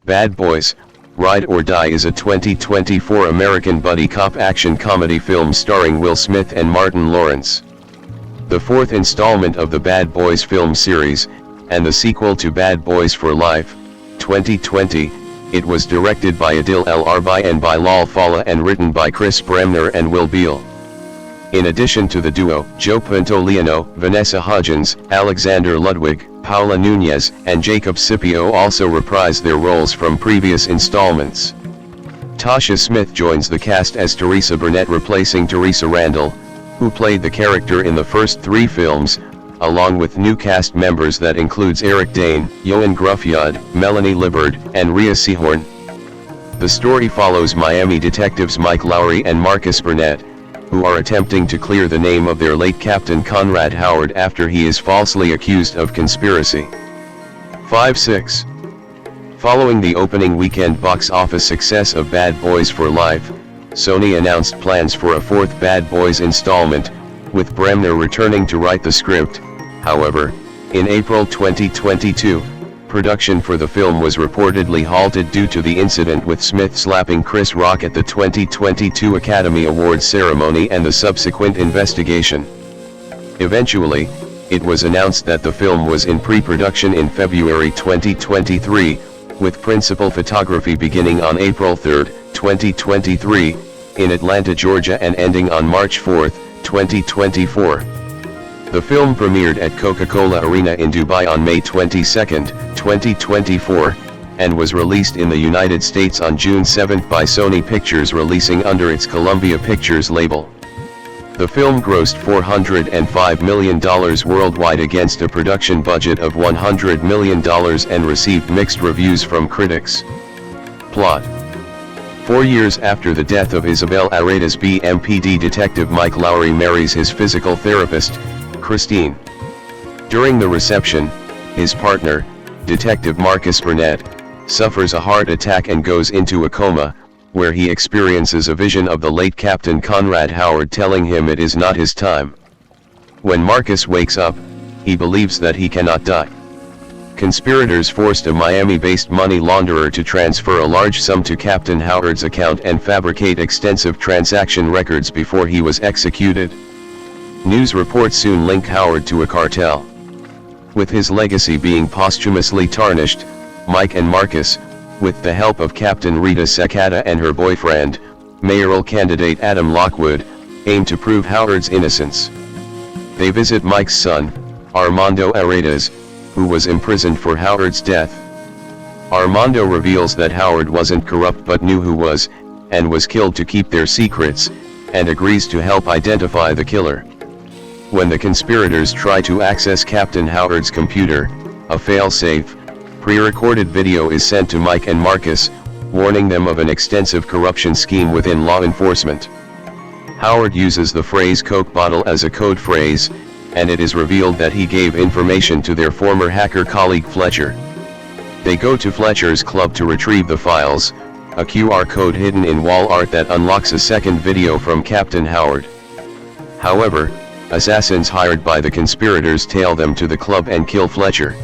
Bad Boys, Ride or Die is a 2024 American buddy cop action comedy film starring Will Smith and Martin Lawrence. The fourth installment of the Bad Boys film series, and the sequel to Bad Boys for Life, 2020, it was directed by Adil El Arbi and by Lal Falla and written by Chris Bremner and Will Beal. In addition to the duo, Joe Pantoliano, Vanessa Hudgens, Alexander Ludwig, Paula Nunez, and Jacob Scipio also reprised their roles from previous installments. Tasha Smith joins the cast as Teresa Burnett, replacing Teresa Randall, who played the character in the first three films, along with new cast members that includes Eric Dane, Yohan Gruffyard, Melanie Liburd, and Rhea Seehorn. The story follows Miami detectives Mike Lowery and Marcus Burnett, who are attempting to clear the name of their late Captain Conrad Howard after he is falsely accused of conspiracy. 5-6. Following the opening weekend box office success of Bad Boys for Life, Sony announced plans for a fourth Bad Boys installment, with Bremner returning to write the script. However, in April 2022, production for the film was reportedly halted due to the incident with Smith slapping Chris Rock at the 2022 Academy Awards ceremony and the subsequent investigation. Eventually, it was announced that the film was in pre-production in February 2023, with principal photography beginning on April 3, 2023, in Atlanta, Georgia and ending on March 4, 2024. The film premiered at Coca-Cola Arena in Dubai on May 22, 2024, and was released in the United States on June 7 by Sony Pictures, releasing under its Columbia Pictures label. The film grossed $405 million worldwide against a production budget of $100 million and received mixed reviews from critics. Plot: 4 years after the death of Isabel Aredes, BMPD detective Mike Lowery marries his physical therapist, Christine. During the reception, his partner, Detective Marcus Burnett, suffers a heart attack and goes into a coma, where he experiences a vision of the late Captain Conrad Howard telling him it is not his time. When Marcus wakes up, he believes that he cannot die. Conspirators forced a Miami-based money launderer to transfer a large sum to Captain Howard's account and fabricate extensive transaction records before he was executed. News reports soon link Howard to a cartel. With his legacy being posthumously tarnished, Mike and Marcus, with the help of Captain Rita Secada and her boyfriend, mayoral candidate Adam Lockwood, aim to prove Howard's innocence. They visit Mike's son, Armando Aredes, who was imprisoned for Howard's death. Armando reveals that Howard wasn't corrupt but knew who was, and was killed to keep their secrets, and agrees to help identify the killer. When the conspirators try to access Captain Howard's computer, a fail-safe, pre-recorded video is sent to Mike and Marcus, warning them of an extensive corruption scheme within law enforcement. Howard uses the phrase "Coke bottle" as a code phrase, and it is revealed that he gave information to their former hacker colleague Fletcher. They go to Fletcher's club to retrieve the files, a QR code hidden in wall art that unlocks a second video from Captain Howard. However, assassins hired by the conspirators tail them to the club and kill Fletcher.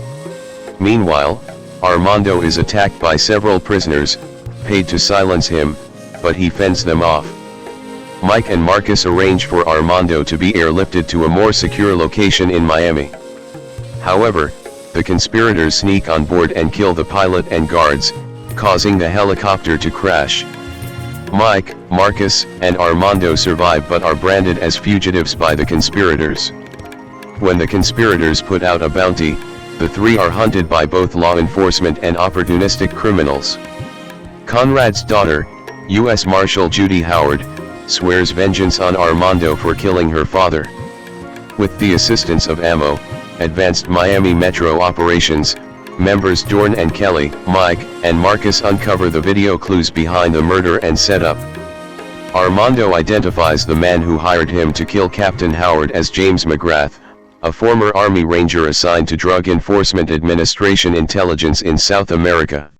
Meanwhile, Armando is attacked by several prisoners, paid to silence him, but he fends them off. Mike and Marcus arrange for Armando to be airlifted to a more secure location in Miami. However, the conspirators sneak on board and kill the pilot and guards, causing the helicopter to crash. Mike, Marcus, and Armando survive but are branded as fugitives by the conspirators. When the conspirators put out a bounty, the three are hunted by both law enforcement and opportunistic criminals. Conrad's daughter, U.S. Marshal Judy Howard, swears vengeance on Armando for killing her father. With the assistance of AMO, Advanced Miami Metro Operations, members Dorn and Kelly, Mike, and Marcus uncover the video clues behind the murder and setup. Armando identifies the man who hired him to kill Captain Howard as James McGrath, a former Army Ranger assigned to Drug Enforcement Administration intelligence in South America.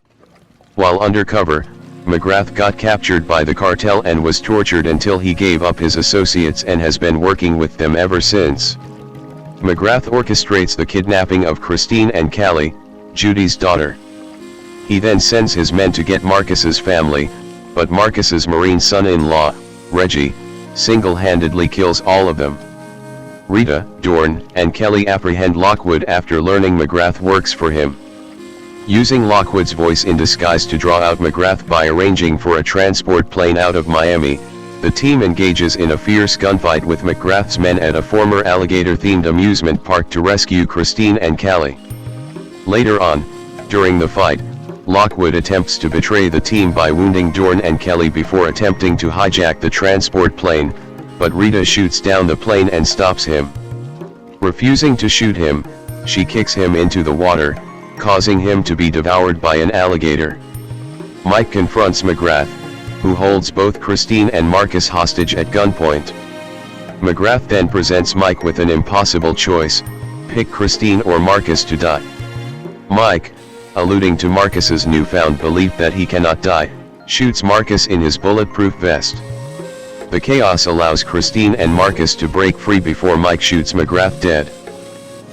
While undercover, McGrath got captured by the cartel and was tortured until he gave up his associates and has been working with them ever since. McGrath orchestrates the kidnapping of Christine and Callie, Judy's daughter. He then sends his men to get Marcus's family, but Marcus's Marine son-in-law, Reggie, single-handedly kills all of them. Rita, Dorn, and Kelly apprehend Lockwood after learning McGrath works for him. Using Lockwood's voice in disguise to draw out McGrath by arranging for a transport plane out of Miami, the team engages in a fierce gunfight with McGrath's men at a former alligator-themed amusement park to rescue Christine and Callie. Later on, during the fight, Lockwood attempts to betray the team by wounding Dorn and Kelly before attempting to hijack the transport plane, but Rita shoots down the plane and stops him. Refusing to shoot him, she kicks him into the water, causing him to be devoured by an alligator. Mike confronts McGrath, who holds both Christine and Marcus hostage at gunpoint. McGrath then presents Mike with an impossible choice: pick Christine or Marcus to die. Mike, alluding to Marcus's newfound belief that he cannot die, shoots Marcus in his bulletproof vest. The chaos allows Christine and Marcus to break free before Mike shoots McGrath dead.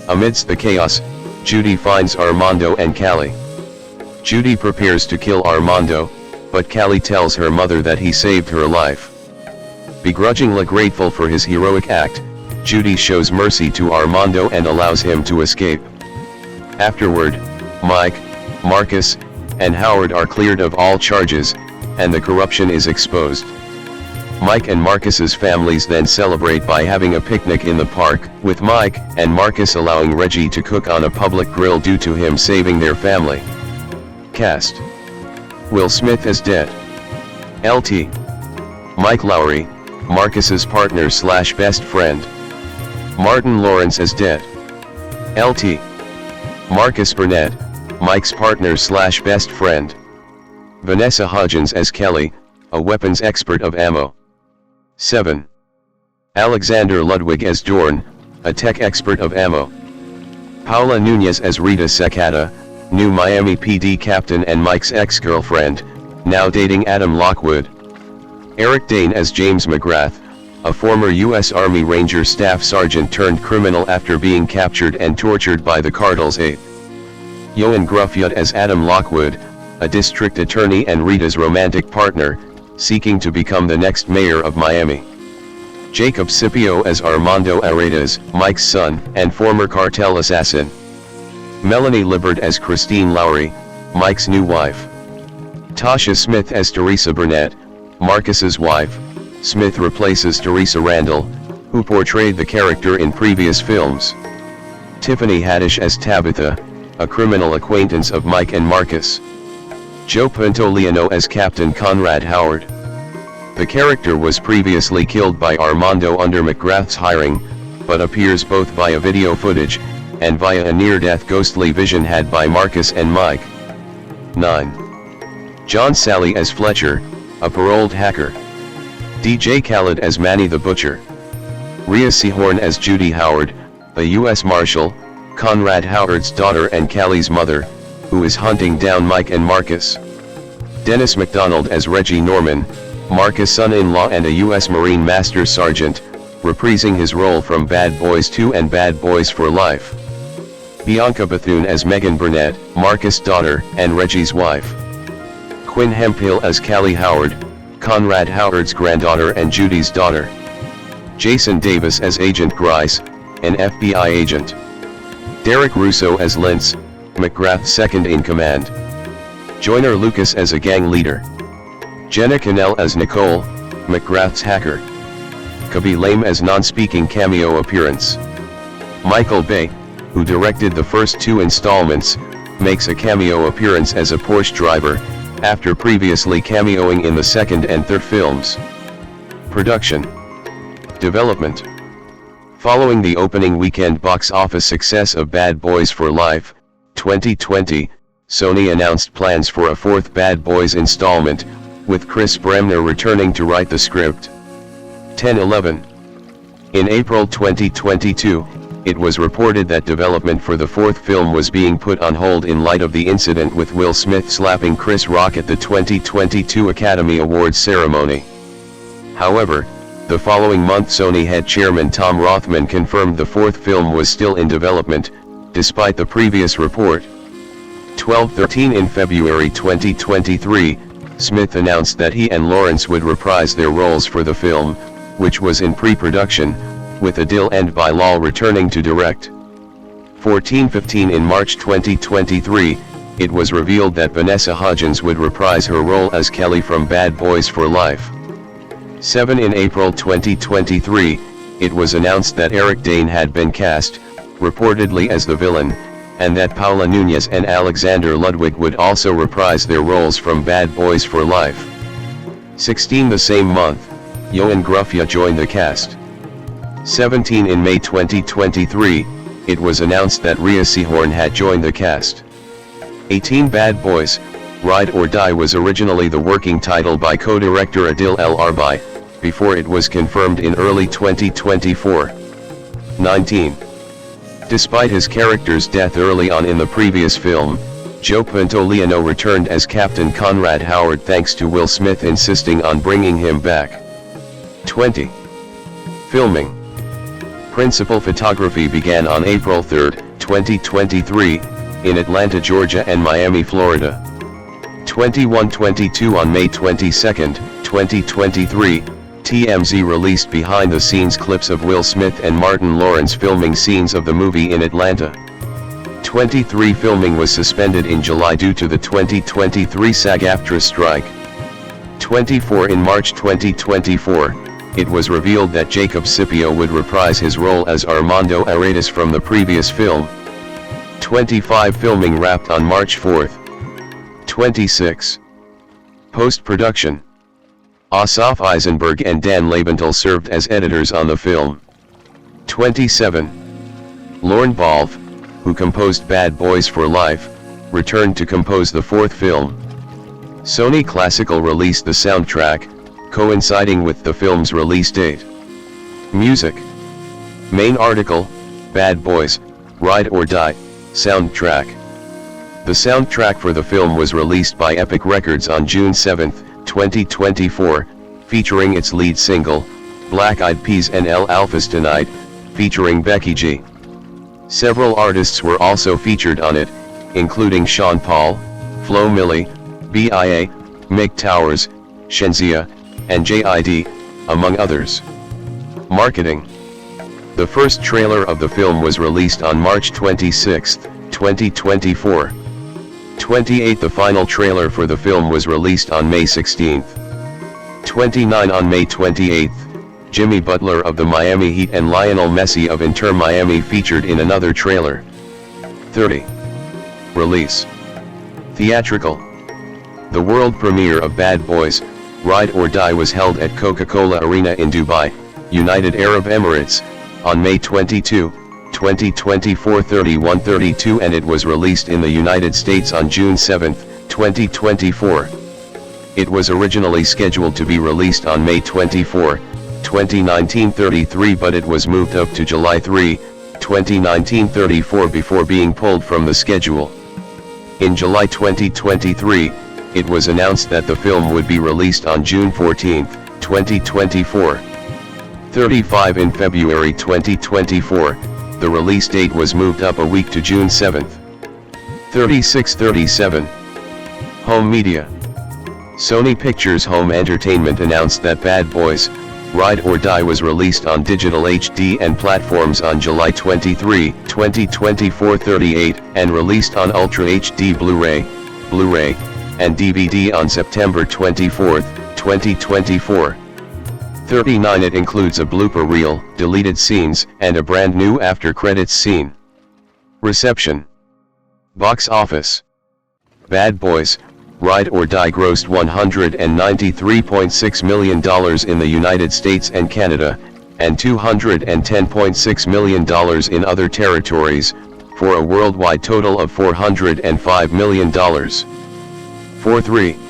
Amidst the chaos, Judy finds Armando and Callie. Judy prepares to kill Armando, but Callie tells her mother that he saved her life. Begrudgingly grateful for his heroic act, Judy shows mercy to Armando and allows him to escape. Afterward, Mike, Marcus, and Howard are cleared of all charges, and the corruption is exposed. Mike and Marcus's families then celebrate by having a picnic in the park, with Mike and Marcus allowing Reggie to cook on a public grill due to him saving their family. Cast: Will Smith as dead. LT. Mike Lowery, Marcus's partner/best friend. Martin Lawrence as dead. LT. Marcus Burnett, Mike's partner/best friend. Vanessa Hudgens as Kelly, a weapons expert of ammo. 7. Alexander Ludwig as Dorn, a tech expert of ammo. Paula Nunez as Rita Secada, new Miami PD captain and Mike's ex-girlfriend, now dating Adam Lockwood. Eric Dane as James McGrath, a former U.S. Army Ranger staff sergeant turned criminal after being captured and tortured by the cartel's aid. Johan Gruffyut as Adam Lockwood, a district attorney and Rita's romantic partner, seeking to become the next mayor of Miami. Jacob Scipio as Armando Aretas, Mike's son and former cartel assassin. Melanie Libbard as Christine Lowery, Mike's new wife. Tasha Smith as Teresa Burnett, Marcus's wife. Smith replaces Teresa Randall, who portrayed the character in previous films. Tiffany Haddish as Tabitha, a criminal acquaintance of Mike and Marcus. Joe Pantoliano as Captain Conrad Howard. The character was previously killed by Armando under McGrath's hiring, but appears both via video footage, and via a near-death ghostly vision had by Marcus and Mike. 9. John Sally as Fletcher, a paroled hacker. DJ Khaled as Manny the Butcher. Rhea Seahorn as Judy Howard, a U.S. Marshal, Conrad Howard's daughter and Callie's mother, who is hunting down Mike and Marcus. Dennis McDonald as Reggie Norman, Marcus' son-in-law and a U.S. Marine Master Sergeant, reprising his role from Bad Boys 2 and Bad Boys for Life. Bianca Bethune as Megan Burnett, Marcus' daughter and Reggie's wife. Quinn Hemphill as Callie Howard, Conrad Howard's granddaughter and Judy's daughter. Jason Davis as Agent Grice, an FBI agent. Derek Russo as Lintz, McGrath's second-in-command. Joyner Lucas as a gang leader. Jenna Cannell as Nicole, McGrath's hacker. Kabi Lame as non-speaking cameo appearance. Michael Bay, who directed the first 2 installments, makes a cameo appearance as a Porsche driver, after previously cameoing in the second and third films. Production. Development. Following the opening weekend box office success of Bad Boys for Life, 2020, Sony announced plans for a 4th Bad Boys installment, with Chris Bremner returning to write the script. 10/11. In April 2022, it was reported that development for the 4th film was being put on hold in light of the incident with Will Smith slapping Chris Rock at the 2022 Academy Awards ceremony. However, the following month Sony head chairman Tom Rothman confirmed the 4th film was still in development, despite the previous report. 12:13 in February 2023, Smith announced that he and Lawrence would reprise their roles for the film, which was in pre-production, with a deal end by Law returning to direct. 14:15 in March 2023, it was revealed that Vanessa Hudgens would reprise her role as Kelly from Bad Boys for Life. 7 in April 2023, it was announced that Eric Dane had been cast, reportedly as the villain, and that Paula Nunez and Alexander Ludwig would also reprise their roles from Bad Boys for Life. 16 the same month, Ioan Gruffudd joined the cast. 17 in May 2023, it was announced that Rhea Seehorn had joined the cast. 18 Bad Boys, Ride or Die was originally the working title by co-director Adil El Arbi, before it was confirmed in early 2024. 19. Despite his character's death early on in the previous film, Joe Pantoliano returned as Captain Conrad Howard thanks to Will Smith insisting on bringing him back. 20. Filming. Principal photography began on April 3, 2023, in Atlanta, Georgia and Miami, Florida. 21-22 on May 22, 2023, TMZ released behind-the-scenes clips of Will Smith and Martin Lawrence filming scenes of the movie in Atlanta. 23 Filming was suspended in July due to the 2023 SAG-AFTRA strike. 24 In March 2024, it was revealed that Jacob Scipio would reprise his role as Armando Aretas from the previous film. 25 Filming wrapped on March 4. 26. Post-production. Asaf Eisenberg and Dan Labenthal served as editors on the film. 27. Lorne Balfe, who composed Bad Boys for Life, returned to compose the fourth film. Sony Classical released the soundtrack, coinciding with the film's release date. Music. Main article, Bad Boys, Ride or Die, soundtrack. The soundtrack for the film was released by Epic Records on June 7, 2024, featuring its lead single, Black Eyed Peas and El Alfa's Tonight, featuring Becky G. Several artists were also featured on it, including Sean Paul, Flo Milli, B.I.A., Mick Towers, Shenzia, and J.I.D., among others. Marketing. The first trailer of the film was released on March 26, 2024. 28 The final trailer for the film was released on May 16. 29 On May 28, Jimmy Butler of the Miami Heat and Lionel Messi of Inter Miami featured in another trailer. 30. Release. Theatrical. The world premiere of Bad Boys, Ride or Die was held at Coca-Cola Arena in Dubai, United Arab Emirates, on May 22, 2024 31:32 and it was released in the United States on June 7, 2024. It was originally scheduled to be released on May 24, 2019 33 but it was moved up to July 3, 2019 34 before being pulled from the schedule. In July 2023, it was announced that the film would be released on June 14, 2024. 35 In February 2024, the release date was moved up a week to June 7. 36-37. Home Media. Sony Pictures Home Entertainment announced that Bad Boys, Ride or Die was released on digital HD and platforms on July 23, 2024 38 and released on Ultra HD Blu-ray, and DVD on September 24, 2024. 39 It includes a blooper reel, deleted scenes, and a brand new after-credits scene. Reception. Box office. Bad Boys, Ride or Die grossed $193.6 million in the United States and Canada, and $210.6 million in other territories, for a worldwide total of $405 million. 4-3.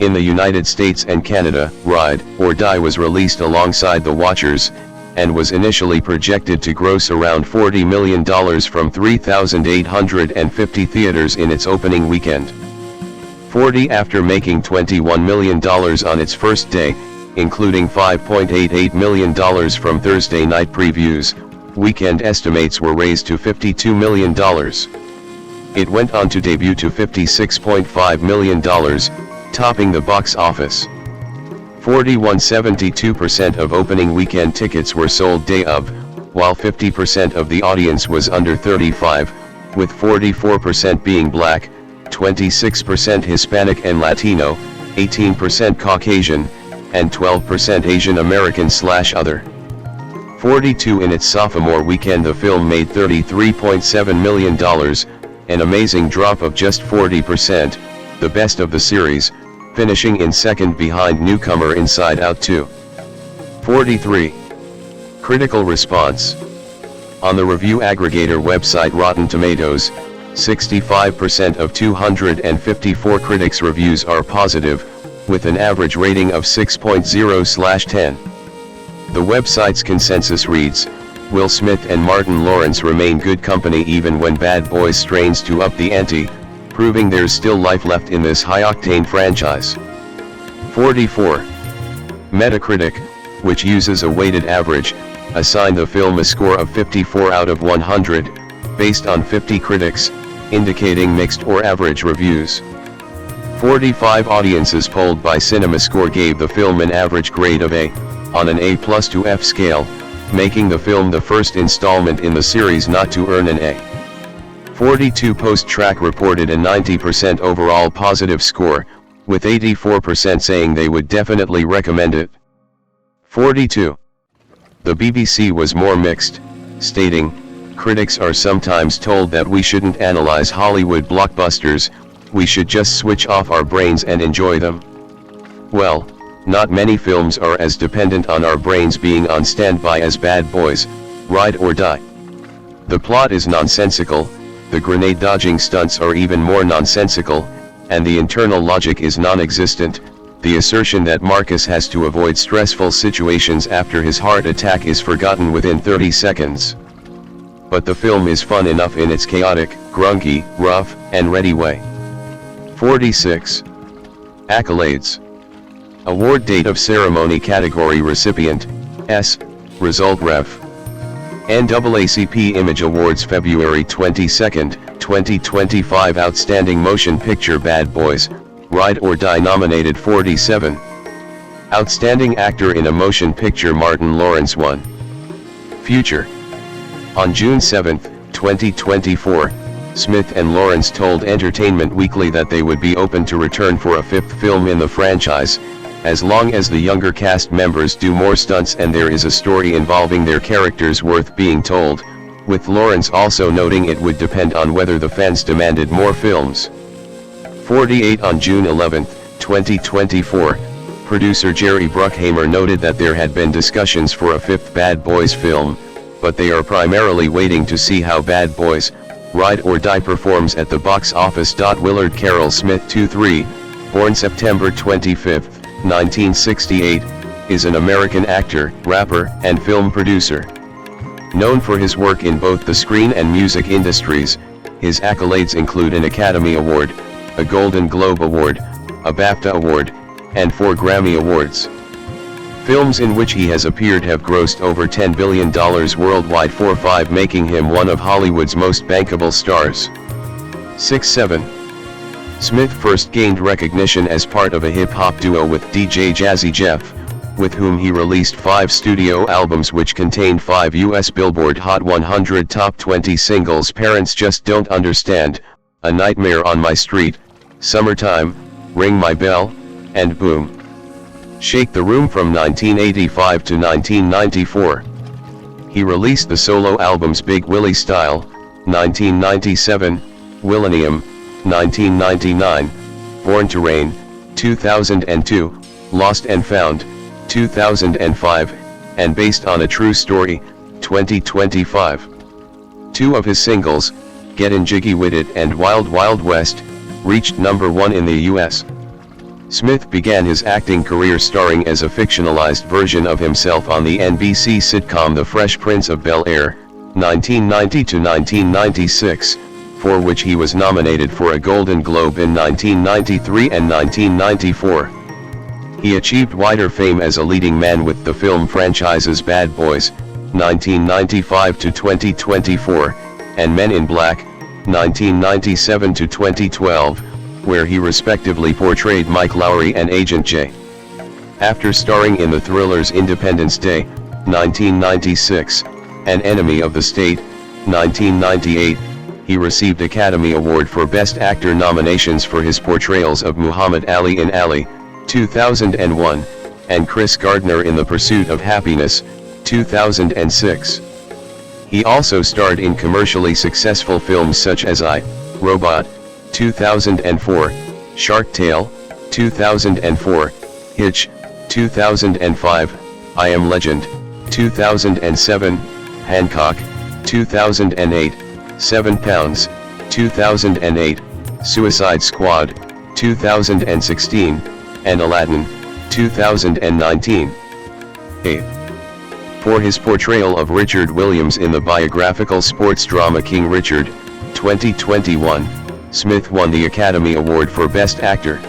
In the United States and Canada, Ride or Die was released alongside The Watchers, and was initially projected to gross around $40 million from 3,850 theaters in its opening weekend. 40 after making $21 million on its first day, including $5.88 million from Thursday night previews, weekend estimates were raised to $52 million. It went on to debut to $56.5 million, topping the box office. 41.72% of opening weekend tickets were sold day of, while 50% of the audience was under 35, with 44% being Black, 26% Hispanic and Latino, 18% Caucasian, and 12% Asian American/other. 42 in its sophomore weekend the film made $33.7 million, an amazing drop of just 40%, the best of the series, finishing in second behind newcomer Inside Out 2. 43. Critical response. On the review aggregator website Rotten Tomatoes, 65% of 254 critics' reviews are positive, with an average rating of 6.0/10. The website's consensus reads, Will Smith and Martin Lawrence remain good company even when Bad Boys strains to up the ante, proving there's still life left in this high-octane franchise. 44. Metacritic, which uses a weighted average, assigned the film a score of 54 out of 100, based on 50 critics, indicating mixed or average reviews. 45 audiences polled by CinemaScore gave the film an average grade of A, on an A+ to F scale, making the film the first installment in the series not to earn an A. 42 Post-Track reported a 90% overall positive score, with 84% saying they would definitely recommend it. 42. The BBC was more mixed, stating, Critics are sometimes told that we shouldn't analyze Hollywood blockbusters, we should just switch off our brains and enjoy them. Well, not many films are as dependent on our brains being on standby as Bad Boys, Ride or Die. The plot is nonsensical, the grenade-dodging stunts are even more nonsensical, and the internal logic is non-existent. The assertion that Marcus has to avoid stressful situations after his heart attack is forgotten within 30 seconds. But the film is fun enough in its chaotic, grungy, rough, and ready way. 46. Accolades. Award date of ceremony category recipient, S, result Ref. NAACP Image Awards February 22, 2025 Outstanding Motion Picture Bad Boys, Ride or Die nominated 47. Outstanding Actor in a Motion Picture Martin Lawrence won. Future. On June 7, 2024, Smith and Lawrence told Entertainment Weekly that they would be open to return for a fifth film in the franchise, as long as the younger cast members do more stunts and there is a story involving their characters worth being told, with Lawrence also noting it would depend on whether the fans demanded more films. 48 On June 11, 2024, producer Jerry Bruckheimer noted that there had been discussions for a fifth Bad Boys film, but they are primarily waiting to see how Bad Boys, Ride or Die performs at the box office. Willard Carroll Smith 23, born September 25, 1968, is an American actor, rapper, and film producer. Known for his work in both the screen and music industries, his accolades include an Academy Award, a Golden Globe Award, a BAFTA Award, and 4 Grammy Awards. Films in which he has appeared have grossed over $10 billion worldwide, 4/5 making him one of Hollywood's most bankable stars. 6-7. Smith first gained recognition as part of a hip-hop duo with DJ Jazzy Jeff, with whom he released 5 studio albums which contained 5 U.S. Billboard Hot 100 Top 20 singles: Parents Just Don't Understand, A Nightmare on My Street, Summertime, Ring My Bell, and Boom. Shake the Room from 1985 to 1994. He released the solo albums Big Willie Style, 1997, Willennium, 1999, Born to Reign, 2002, Lost and Found, 2005, and Based on a True Story, 2025. 2 of his singles, Gettin' Jiggy With It and Wild Wild West, reached #1 in the U.S. Smith began his acting career starring as a fictionalized version of himself on the NBC sitcom The Fresh Prince of Bel-Air, 1990 to 1996, for which he was nominated for a Golden Globe in 1993 and 1994. He achieved wider fame as a leading man with the film franchises Bad Boys, 1995 to 2024, and Men in Black, 1997 to 2012, where he respectively portrayed Mike Lowery and Agent J. After starring in the thrillers Independence Day, 1996, and Enemy of the State, 1998, he received Academy Award for Best Actor nominations for his portrayals of Muhammad Ali in Ali, 2001, and Chris Gardner in The Pursuit of Happiness, 2006. He also starred in commercially successful films such as I, Robot, 2004, Shark Tale, 2004, Hitch, 2005, I Am Legend, 2007, Hancock, 2008, 7 Pounds, 2008, Suicide Squad, 2016, and Aladdin, 2019. For his portrayal of Richard Williams in the biographical sports drama King Richard, 2021, Smith won the Academy Award for Best Actor.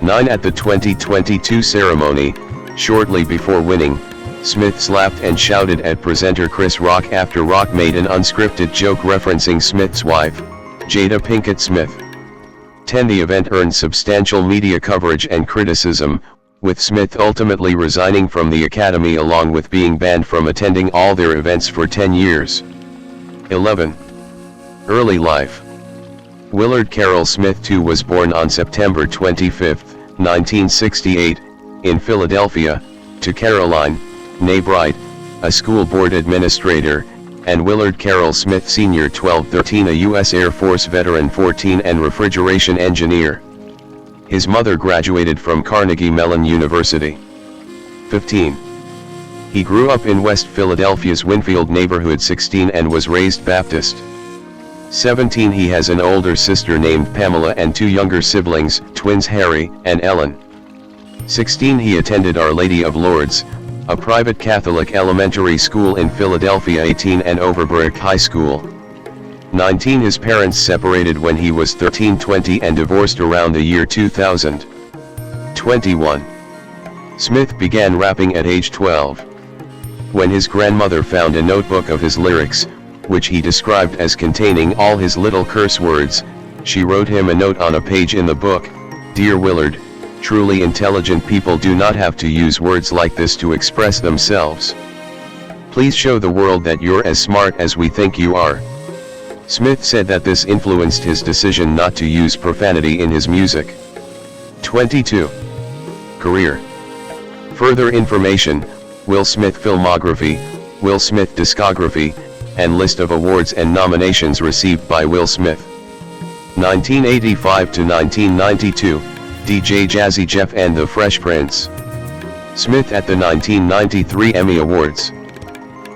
9 At the 2022 ceremony, shortly before winning, Smith slapped and shouted at presenter Chris Rock after Rock made an unscripted joke referencing Smith's wife, Jada Pinkett Smith. 10 The event earned substantial media coverage and criticism, with Smith ultimately resigning from the Academy along with being banned from attending all their events for 10 years. 11. Early life. Willard Carroll Smith II was born on September 25, 1968, in Philadelphia, to Caroline, née Bright, a school board administrator, and Willard Carroll Smith Sr. 1213, a U.S. Air Force veteran, 14, and refrigeration engineer. His mother graduated from Carnegie Mellon University. 15. He grew up in West Philadelphia's Winfield neighborhood. 16, and was raised Baptist. 17. He has an older sister named Pamela and 2 younger siblings, twins Harry and Ellen. 16. He attended Our Lady of Lourdes, a private Catholic elementary school in Philadelphia. 18. And Overbrook High School. 19. His parents separated when he was 13. 20. And divorced around the year 2000. 21. Smith began rapping at age 12. When his grandmother found a notebook of his lyrics, which he described as containing all his little curse words, she wrote him a note on a page in the book: "Dear Willard, truly intelligent people do not have to use words like this to express themselves. Please show the world that you're as smart as we think you are." Smith said that this influenced his decision not to use profanity in his music. 22. Career. Further information: Will Smith filmography, Will Smith discography, and list of awards and nominations received by Will Smith. 1985 to 1992, DJ Jazzy Jeff and the Fresh Prince. Smith at the 1993 Emmy Awards.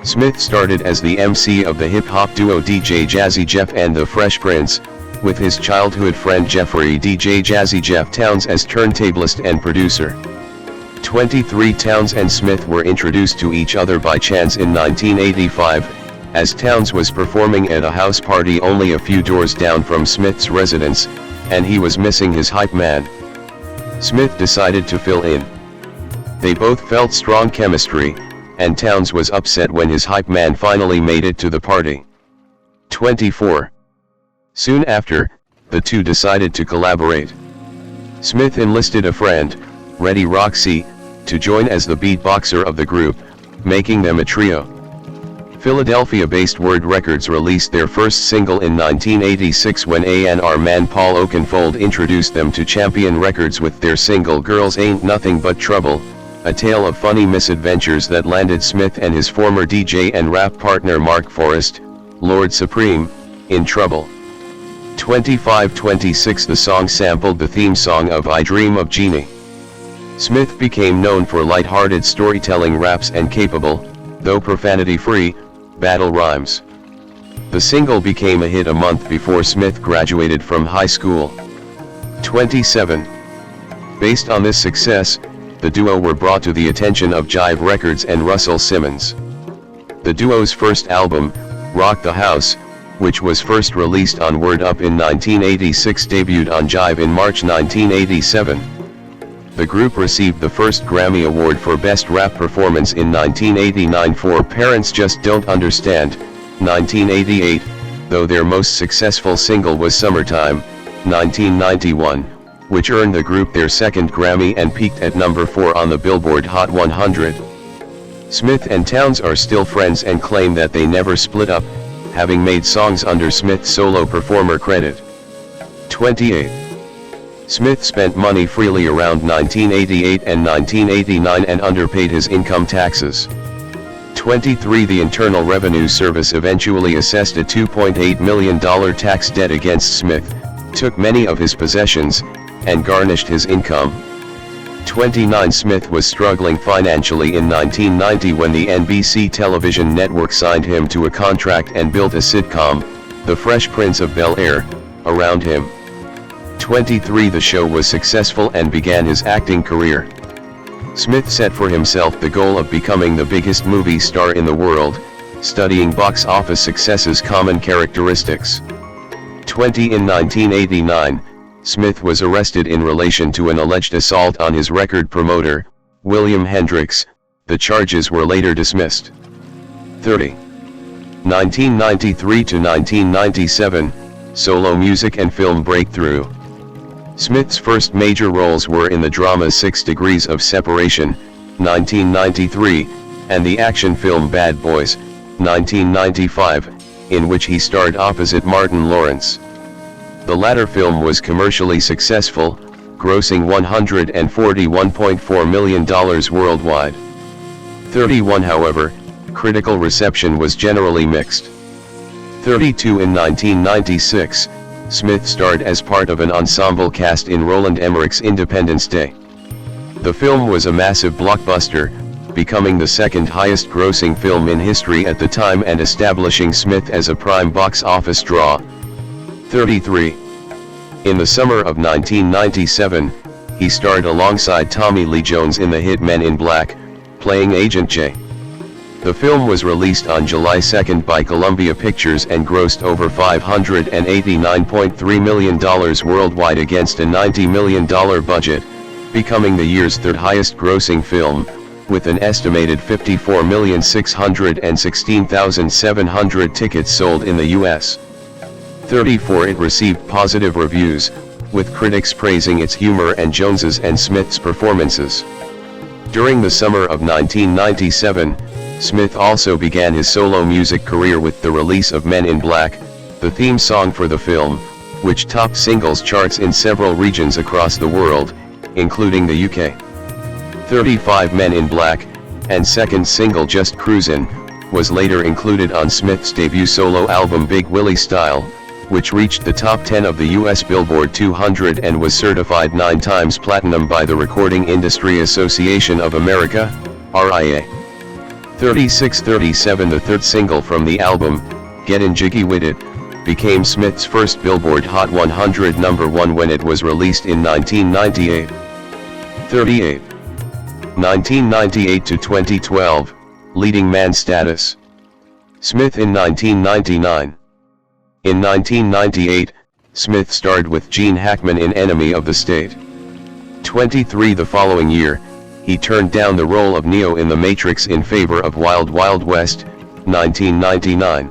Smith started as the MC of the hip-hop duo DJ Jazzy Jeff and the Fresh Prince, with his childhood friend Jeffrey DJ Jazzy Jeff Towns as turntablist and producer. 23. Towns and Smith were introduced to each other by chance in 1985, as Towns was performing at a house party only a few doors down from Smith's residence, and he was missing his hype man. Smith decided to fill in. They both felt strong chemistry, and Towns was upset when his hype man finally made it to the party. 24. Soon after, the two decided to collaborate. Smith enlisted a friend, Reddy Roxy, to join as the beatboxer of the group, making them a trio. Philadelphia-based Word Records released their first single in 1986 when A&R man Paul Oakenfold introduced them to Champion Records with their single Girls Ain't Nothing But Trouble, a tale of funny misadventures that landed Smith and his former DJ and rap partner Mark Forrest, Lord Supreme, in trouble. 25-26. The song sampled the theme song of I Dream of Jeannie. Smith became known for light-hearted storytelling raps and capable, though profanity-free, battle rhymes. The single became a hit a month before Smith graduated from high school. 27. Based on this success, the duo were brought to the attention of Jive Records and Russell Simmons. The duo's first album, Rock the House, which was first released on Word Up in 1986, debuted on Jive in March 1987. The group received the first Grammy Award for Best Rap Performance in 1989 for Parents Just Don't Understand, 1988, though their most successful single was Summertime, 1991, which earned the group their second Grammy and peaked at number 4 on the Billboard Hot 100. Smith and Towns are still friends and claim that they never split up, having made songs under Smith's solo performer credit. 28. Smith spent money freely around 1988 and 1989 and underpaid his income taxes. 23. The Internal Revenue Service eventually assessed a $2.8 million tax debt against Smith, took many of his possessions, and garnished his income. 29. Smith was struggling financially in 1990 when the NBC television network signed him to a contract and built a sitcom, The Fresh Prince of Bel-Air, around him. 23. The show was successful and began his acting career. Smith set for himself the goal of becoming the biggest movie star in the world, studying box office success's common characteristics. 20. In 1989, Smith was arrested in relation to an alleged assault on his record promoter, William Hendrix. The charges were later dismissed. 30. 1993 to 1997, solo music and film breakthrough. Smith's first major roles were in the drama 6 Degrees of Separation, 1993, and the action film Bad Boys, 1995, in which he starred opposite Martin Lawrence. The latter film was commercially successful, grossing $141.4 million worldwide. 31. However, critical reception was generally mixed. 32. In 1996, Smith starred as part of an ensemble cast in Roland Emmerich's Independence Day. The film was a massive blockbuster, becoming the second highest grossing film in history at the time and establishing Smith as a prime box office draw. 33. In the summer of 1997, he starred alongside Tommy Lee Jones in the hit Men in Black, playing Agent J. The film was released on July 2 by Columbia Pictures and grossed over $589.3 million worldwide against a $90 million budget, becoming the year's third highest grossing film, with an estimated 54,616,700 tickets sold in the U.S. 34. It received positive reviews, with critics praising its humor and Jones's and Smith's performances. During the summer of 1997, Smith also began his solo music career with the release of Men in Black, the theme song for the film, which topped singles charts in several regions across the world, including the UK. 35. Men in Black, and second single Just Cruisin', was later included on Smith's debut solo album Big Willie Style, which reached the top 10 of the US Billboard 200 and was certified 9 times platinum by the Recording Industry Association of America, RIA. 36. 37. The third single from the album, Gettin' Jiggy With It, became Smith's first Billboard Hot 100 #1 when it was released in 1998. 38. 1998 to 2012, leading man status. Smith in 1999. In 1998, Smith starred with Gene Hackman in Enemy of the State. 23. The following year, he turned down the role of Neo in The Matrix in favor of Wild Wild West, 1999.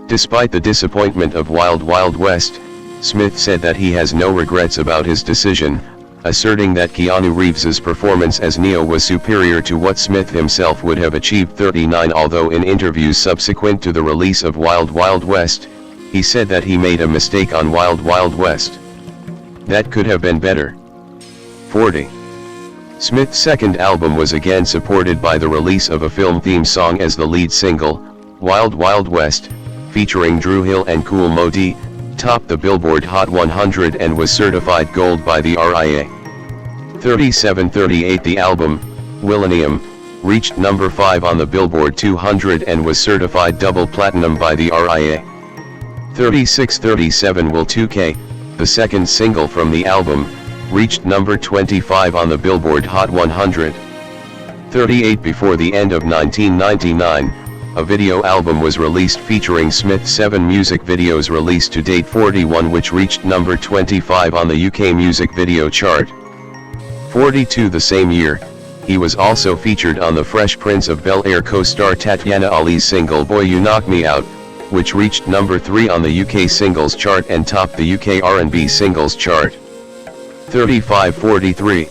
Despite the disappointment of Wild Wild West, Smith said that he has no regrets about his decision, asserting that Keanu Reeves's performance as Neo was superior to what Smith himself would have achieved. 39. Although in interviews subsequent to the release of Wild Wild West, he said that he made a mistake on Wild Wild West. That could have been better. 40. Smith's second album was again supported by the release of a film theme song as the lead single, Wild Wild West, featuring Dru Hill and Kool Moe Dee, topped the Billboard Hot 100 and was certified gold by the RIA. 37. 38. The album, Willennium, reached number 5 on the Billboard 200 and was certified double platinum by the RIA. 36. 37. Will 2K, the second single from the album, reached number 25 on the Billboard Hot 100. 38. Before the end of 1999, a video album was released featuring Smith's 7 music videos released to date. 41. Which reached number 25 on the UK music video chart. 42. The same year, he was also featured on The Fresh Prince of Bel-Air co-star Tatiana Ali's single Boy You Knock Me Out, which reached number 3 on the UK singles chart and topped the UK R&B singles chart. 35-43.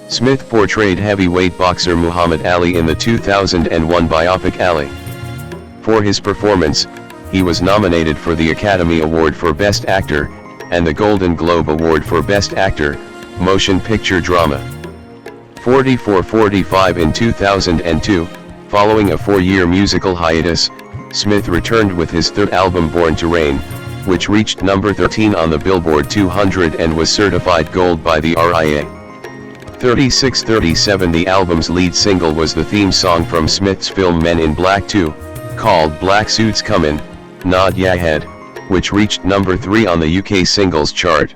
Smith portrayed heavyweight boxer Muhammad Ali in the 2001 biopic Ali. For his performance, he was nominated for the Academy Award for Best Actor, and the Golden Globe Award for Best Actor, Motion Picture Drama. 44-45. In 2002, following a 4-year musical hiatus, Smith returned with his third album Born to Reign, which reached number 13 on the Billboard 200 and was certified gold by the RIA. 36-37. The album's lead single was the theme song from Smith's film Men in Black 2, called Black Suits Comin', Nod Ya Head, which reached number 3 on the UK singles chart.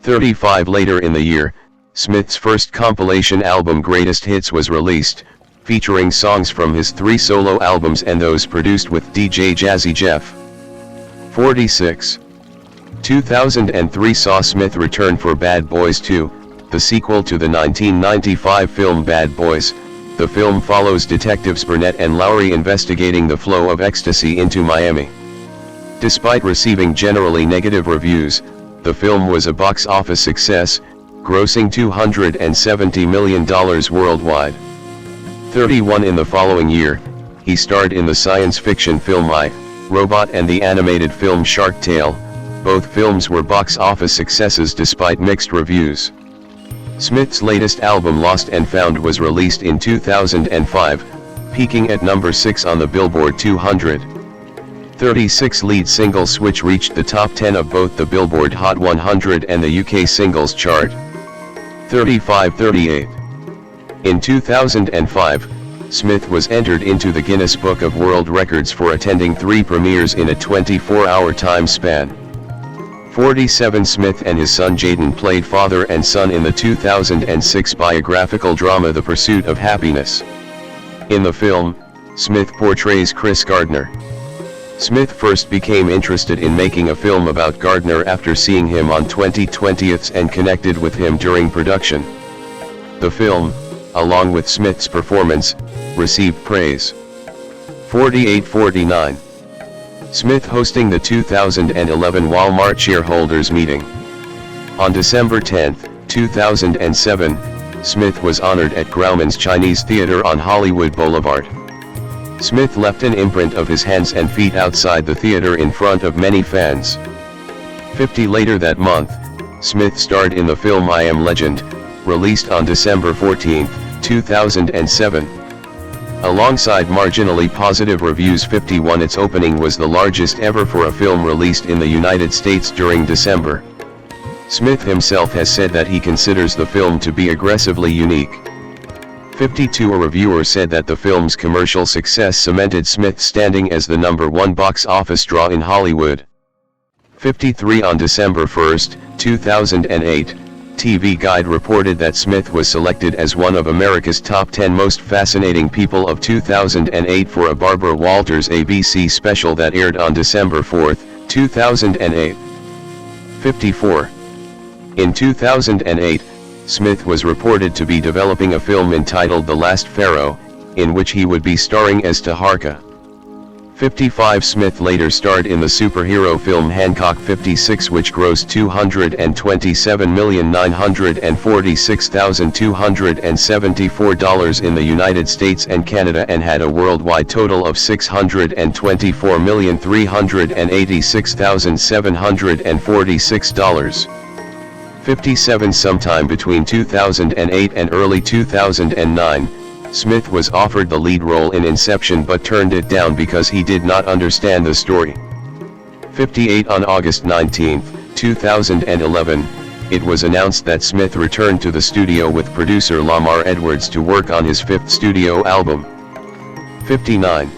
35. Later in the year, Smith's first compilation album Greatest Hits was released, featuring songs from his 3 solo albums and those produced with DJ Jazzy Jeff. 46. 2003 saw Smith return for Bad Boys 2, the sequel to the 1995 film Bad Boys. The film follows detectives Burnett and Lowery investigating the flow of ecstasy into Miami. Despite receiving generally negative reviews, the film was a box office success, grossing $270 million worldwide. 31. In the following year, he starred in the science fiction film I, Robot and the animated film Shark Tale. Both films were box office successes despite mixed reviews. Smith's latest album Lost and Found was released in 2005, peaking at number 6 on the Billboard 200. 36. Lead single Switch reached the top 10 of both the Billboard Hot 100 and the UK singles chart. 35-38. In 2005, Smith was entered into the Guinness Book of World Records for attending 3 premieres in a 24-hour time span. 47. Smith and his son Jaden played father and son in the 2006 biographical drama The Pursuit of Happiness. In the film, Smith portrays Chris Gardner. Smith first became interested in making a film about Gardner after seeing him on 20/20 and connected with him during production. The film, along with Smith's performance, received praise. 48-49. Smith hosting the 2011 Walmart shareholders meeting. On December 10, 2007, Smith was honored at Grauman's Chinese Theater on Hollywood Boulevard. Smith left an imprint of his hands and feet outside the theater in front of many fans. 50. Later that month, Smith starred in the film I Am Legend, released on December 14, 2007. Alongside marginally positive reviews. 51. Its opening was the largest ever for a film released in the United States during December. Smith himself has said that he considers the film to be aggressively unique. 52. A reviewer said that the film's commercial success cemented Smith's standing as the #1 box office draw in Hollywood. 53. On December 1, 2008, TV Guide reported that Smith was selected as one of America's top 10 most fascinating people of 2008 for a Barbara Walters ABC special that aired on December 4, 2008. 54. In 2008, Smith was reported to be developing a film entitled The Last Pharaoh, in which he would be starring as Taharka. 55. Smith later starred in the superhero film Hancock. 56. Which grossed $227,946,274 in the United States and Canada and had a worldwide total of $624,386,746. 57. Sometime between 2008 and early 2009, Smith was offered the lead role in Inception but turned it down because he did not understand the story. 58. On August 19, 2011, it was announced that Smith returned to the studio with producer Lamar Edwards to work on his 5th studio album. 59.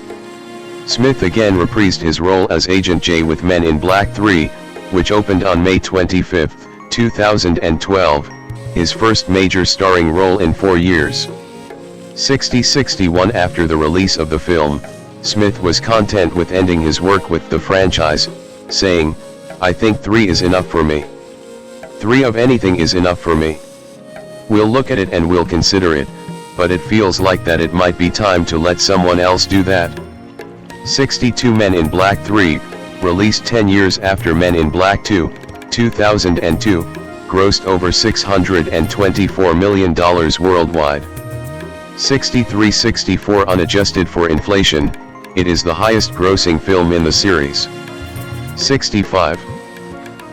Smith again reprised his role as Agent J with Men in Black 3, which opened on May 25, 2012, his first major starring role in 4 years. 60-61. After the release of the film, Smith was content with ending his work with the franchise, saying, "I think 3 is enough for me. 3 of anything is enough for me. We'll look at it and we'll consider it, but it feels like that it might be time to let someone else do that." 62 Men in Black 3, released 10 years after Men in Black 2, 2002, grossed over $624 million worldwide. 63-64 unadjusted for inflation, it is the highest grossing film in the series. 65.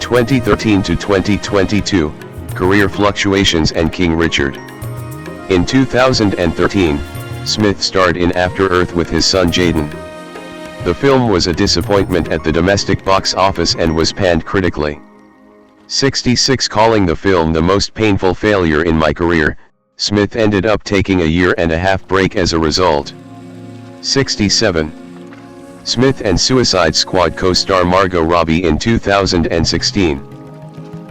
2013 to 2022, career fluctuations and King Richard. In 2013, Smith starred in After Earth with his son Jaden. The film was a disappointment at the domestic box office and was panned critically. 66 calling the film the most painful failure in my career, Smith ended up taking a year-and-a-half break as a result. 67. Smith and Suicide Squad co-star Margot Robbie in 2016.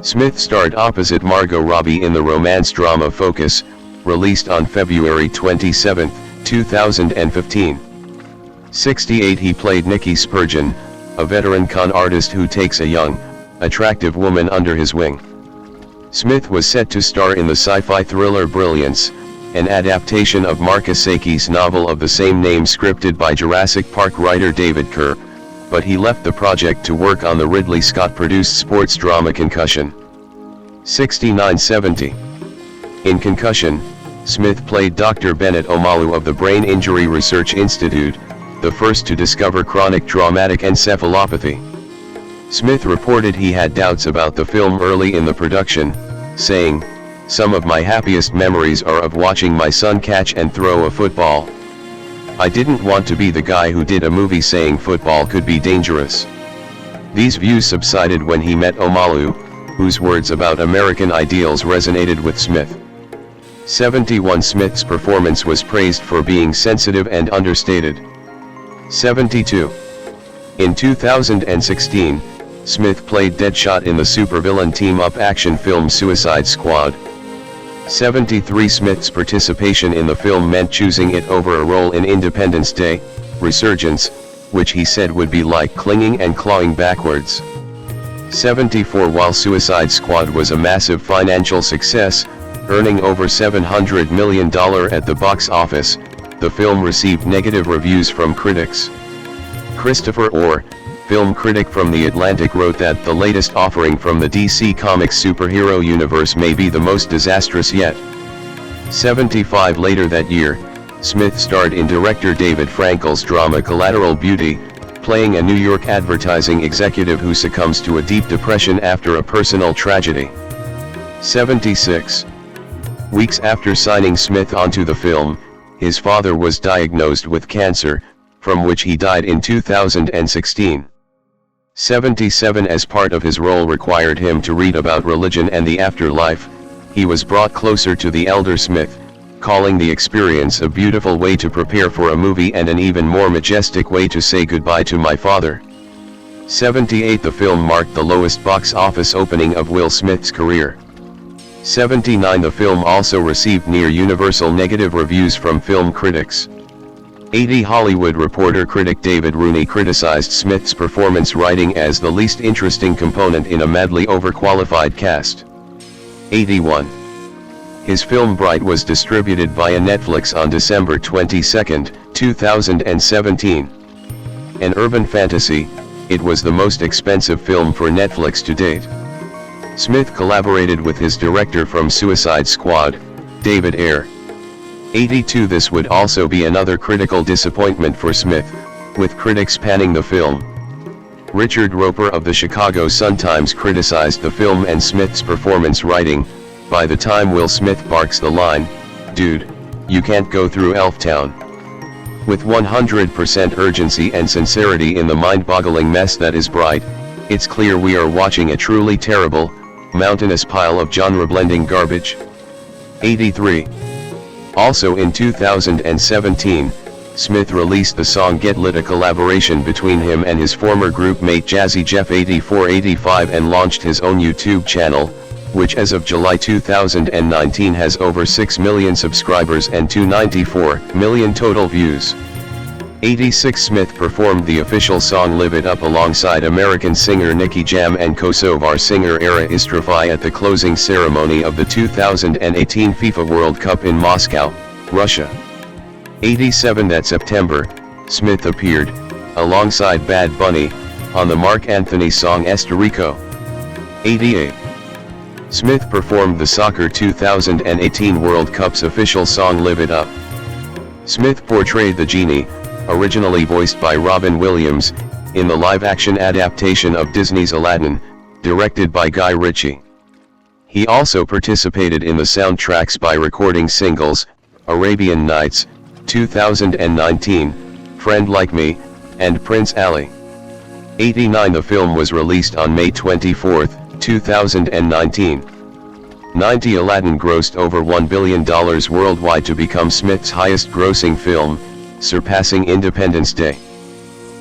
Smith starred opposite Margot Robbie in the romance drama Focus, released on February 27, 2015. 68 He played Nicky Spurgeon, a veteran con artist who takes a young, attractive woman under his wing. Smith was set to star in the sci-fi thriller Brilliance, an adaptation of Marcus Saki's novel of the same name scripted by Jurassic Park writer David Kerr, but he left the project to work on the Ridley Scott-produced sports drama Concussion. 69-70. In Concussion, Smith played Dr. Bennett Omalu of the Brain Injury Research Institute, the first to discover chronic traumatic encephalopathy. Smith reported he had doubts about the film early in the production, saying, "Some of my happiest memories are of watching my son catch and throw a football. I didn't want to be the guy who did a movie saying football could be dangerous." These views subsided when he met Omalu, whose words about American ideals resonated with Smith. 71 Smith's performance was praised for being sensitive and understated. 72. In 2016, Smith played Deadshot in the supervillain team-up action film Suicide Squad. 73 Smith's participation in the film meant choosing it over a role in Independence Day, Resurgence, which he said would be like clinging and clawing backwards. 74 While Suicide Squad was a massive financial success, earning over $700 million at the box office, the film received negative reviews from critics. Christopher Orr, film critic from The Atlantic, wrote that the latest offering from the DC Comics superhero universe may be the most disastrous yet. 75 Later that year, Smith starred in director David Frankel's drama Collateral Beauty, playing a New York advertising executive who succumbs to a deep depression after a personal tragedy. 76. Weeks after signing Smith onto the film, his father was diagnosed with cancer, from which he died in 2016. 77 As part of his role required him to read about religion and the afterlife, he was brought closer to the elder Smith, calling the experience a beautiful way to prepare for a movie and an even more majestic way to say goodbye to my father. 78 The film marked the lowest box office opening of Will Smith's career. 79 The film also received near-universal negative reviews from film critics. 80 Hollywood Reporter critic David Rooney criticized Smith's performance, writing as the least interesting component in a madly overqualified cast. 81. His film Bright was distributed via Netflix on December 22, 2017. An urban fantasy, it was the most expensive film for Netflix to date. Smith collaborated with his director from Suicide Squad, David Ayer. 82 This would also be another critical disappointment for Smith, with critics panning the film. Richard Roper of the Chicago Sun-Times criticized the film and Smith's performance, writing, "By the time Will Smith barks the line, 'Dude, you can't go through Elftown,' with 100% urgency and sincerity in the mind-boggling mess that is Bright, it's clear we are watching a truly terrible, mountainous pile of genre-blending garbage." 83. Also in 2017, Smith released the song Get Lit, a collaboration between him and his former group mate Jazzy Jeff 8485, and launched his own YouTube channel, which as of July 2019 has over 6 million subscribers and 294 million total views. 86 Smith performed the official song Live It Up alongside American singer Nicky Jam and Kosovar singer Era Istrafai at the closing ceremony of the 2018 FIFA World Cup in Moscow, Russia. 87 That September, Smith appeared, alongside Bad Bunny, on the Marc Anthony song Esterico. 88. Smith performed the Soccer 2018 World Cup's official song Live It Up. Smith portrayed the genie, originally voiced by Robin Williams, in the live-action adaptation of Disney's Aladdin, directed by Guy Ritchie. He also participated in the soundtracks by recording singles, Arabian Nights, 2019, Friend Like Me, and Prince Ali. 89. The film was released on May 24, 2019. 90. Aladdin grossed over $1 billion worldwide to become Smith's highest-grossing film, surpassing Independence Day.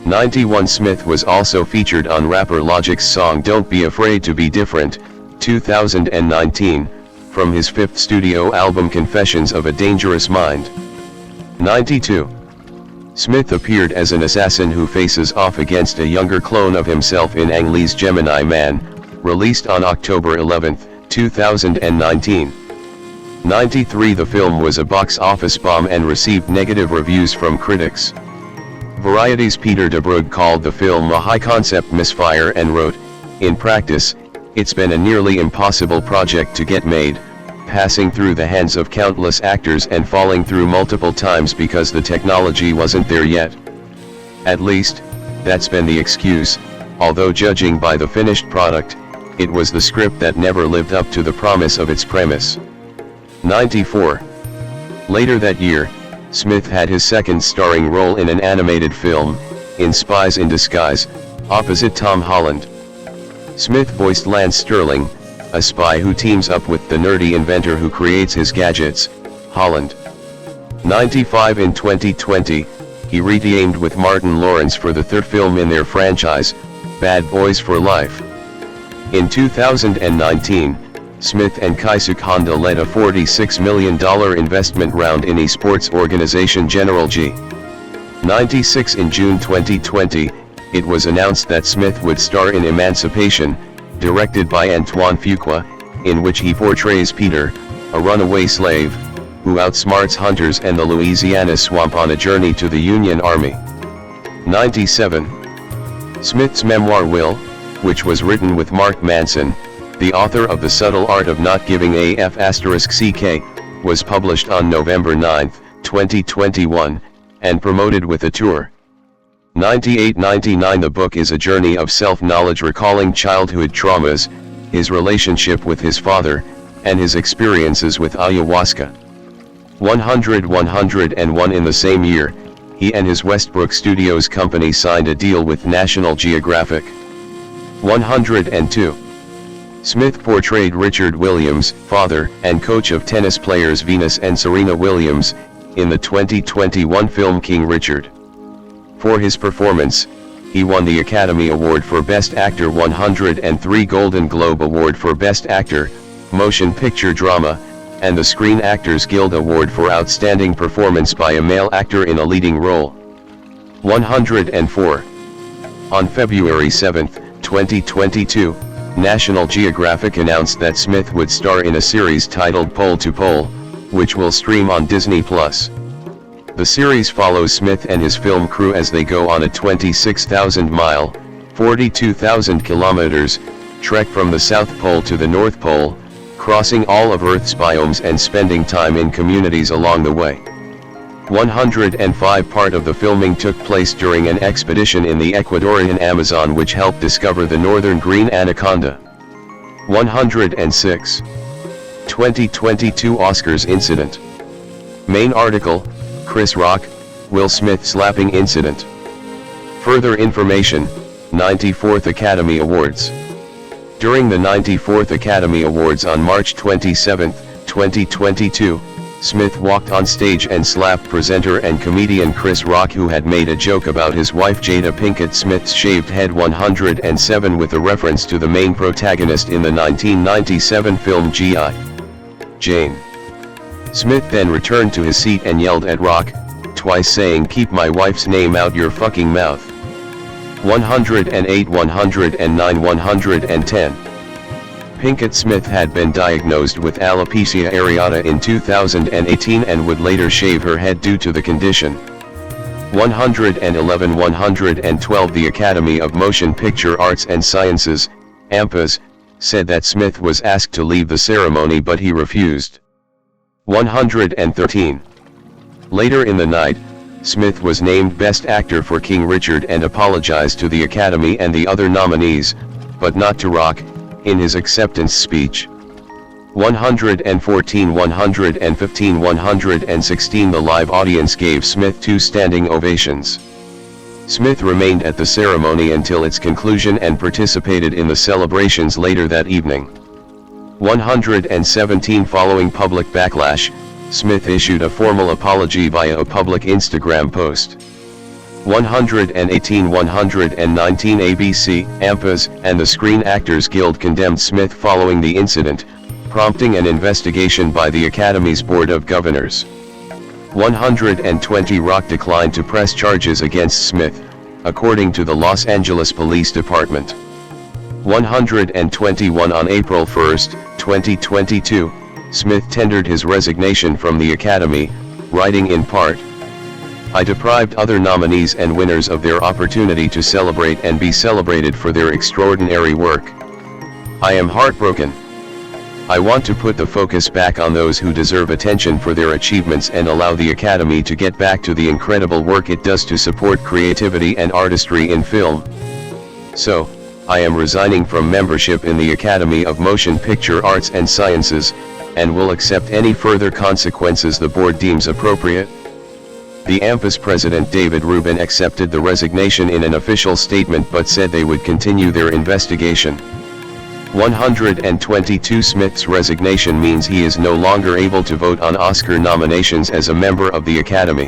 91. Smith was also featured on rapper Logic's song Don't Be Afraid to Be Different, 2019, from his fifth studio album Confessions of a Dangerous Mind. 92. Smith appeared as an assassin who faces off against a younger clone of himself in Ang Lee's Gemini Man, released on October 11, 2019. 93. The film was a box office bomb and received negative reviews from critics. Variety's Peter DeBrugge called the film a high-concept misfire and wrote, "In practice, it's been a nearly impossible project to get made, passing through the hands of countless actors and falling through multiple times because the technology wasn't there yet. At least, that's been the excuse, although judging by the finished product, it was the script that never lived up to the promise of its premise." 94. Later that year, Smith had his second starring role in an animated film, in Spies in Disguise, opposite Tom Holland. Smith voiced Lance Sterling, a spy who teams up with the nerdy inventor who creates his gadgets, Holland. 95. In 2020, he re-teamed with Martin Lawrence for the third film in their franchise, Bad Boys for Life. In 2019, Smith and Keisuke Honda led a $46 million investment round in esports organization General G. 96. In June 2020, it was announced that Smith would star in Emancipation, directed by Antoine Fuqua, in which he portrays Peter, a runaway slave, who outsmarts hunters and the Louisiana swamp on a journey to the Union Army. 97. Smith's memoir Will, which was written with Mark Manson, the author of The Subtle Art of Not Giving a F***ck, was published on November 9, 2021, and promoted with a tour. 98-99. The book is a journey of self-knowledge recalling childhood traumas, his relationship with his father, and his experiences with ayahuasca. 100-101. In the same year, he and his Westbrook Studios company signed a deal with National Geographic. 102. Smith portrayed Richard Williams, father and coach of tennis players Venus and Serena Williams, in the 2021 film King Richard. For his performance, he won the Academy Award for Best Actor, 103 Golden Globe Award for Best Actor, Motion Picture Drama, and the Screen Actors Guild Award for Outstanding Performance by a Male Actor in a Leading Role. 104. On February 7, 2022, National Geographic announced that Smith would star in a series titled Pole to Pole, which will stream on Disney+. The series follows Smith and his film crew as they go on a 26,000-mile, 42,000 kilometers, trek from the South Pole to the North Pole, crossing all of Earth's biomes and spending time in communities along the way. 105. Part of the filming took place during an expedition in the Ecuadorian Amazon which helped discover the northern green anaconda. 106. 2022 Oscars incident. Main article, Chris Rock, Will Smith slapping incident. Further information, 94th Academy Awards. During the 94th Academy Awards on March 27, 2022, Smith walked on stage and slapped presenter and comedian Chris Rock, who had made a joke about his wife Jada Pinkett Smith's shaved head. 107 with a reference to the main protagonist in the 1997 film G.I. Jane. Smith then returned to his seat and yelled at Rock, twice saying, "Keep my wife's name out your fucking mouth." 108, 109, 110. Pinkett Smith had been diagnosed with alopecia areata in 2018 and would later shave her head due to the condition. 111 112 The Academy of Motion Picture Arts and Sciences, AMPAS, said that Smith was asked to leave the ceremony but he refused. 113. Later in the night, Smith was named Best Actor for King Richard and apologized to the Academy and the other nominees, but not to Rock, in his acceptance speech. 114 115 116 The live audience gave Smith 2 standing ovations. Smith remained at the ceremony until its conclusion and participated in the celebrations later that evening. 117 Following public backlash, Smith issued a formal apology via a public Instagram post. 118 119 ABC, AMPAS, and the Screen Actors Guild condemned Smith following the incident, prompting an investigation by the Academy's Board of Governors. 120 Rock declined to press charges against Smith, according to the Los Angeles Police Department. 121 On April 1, 2022, Smith tendered his resignation from the Academy, writing in part, "I deprived other nominees and winners of their opportunity to celebrate and be celebrated for their extraordinary work. I am heartbroken. I want to put the focus back on those who deserve attention for their achievements and allow the Academy to get back to the incredible work it does to support creativity and artistry in film. So, I am resigning from membership in the Academy of Motion Picture Arts and Sciences, and will accept any further consequences the board deems appropriate." The AMPAS president David Rubin accepted the resignation in an official statement but said they would continue their investigation. 122 Smith's resignation means he is no longer able to vote on Oscar nominations as a member of the Academy.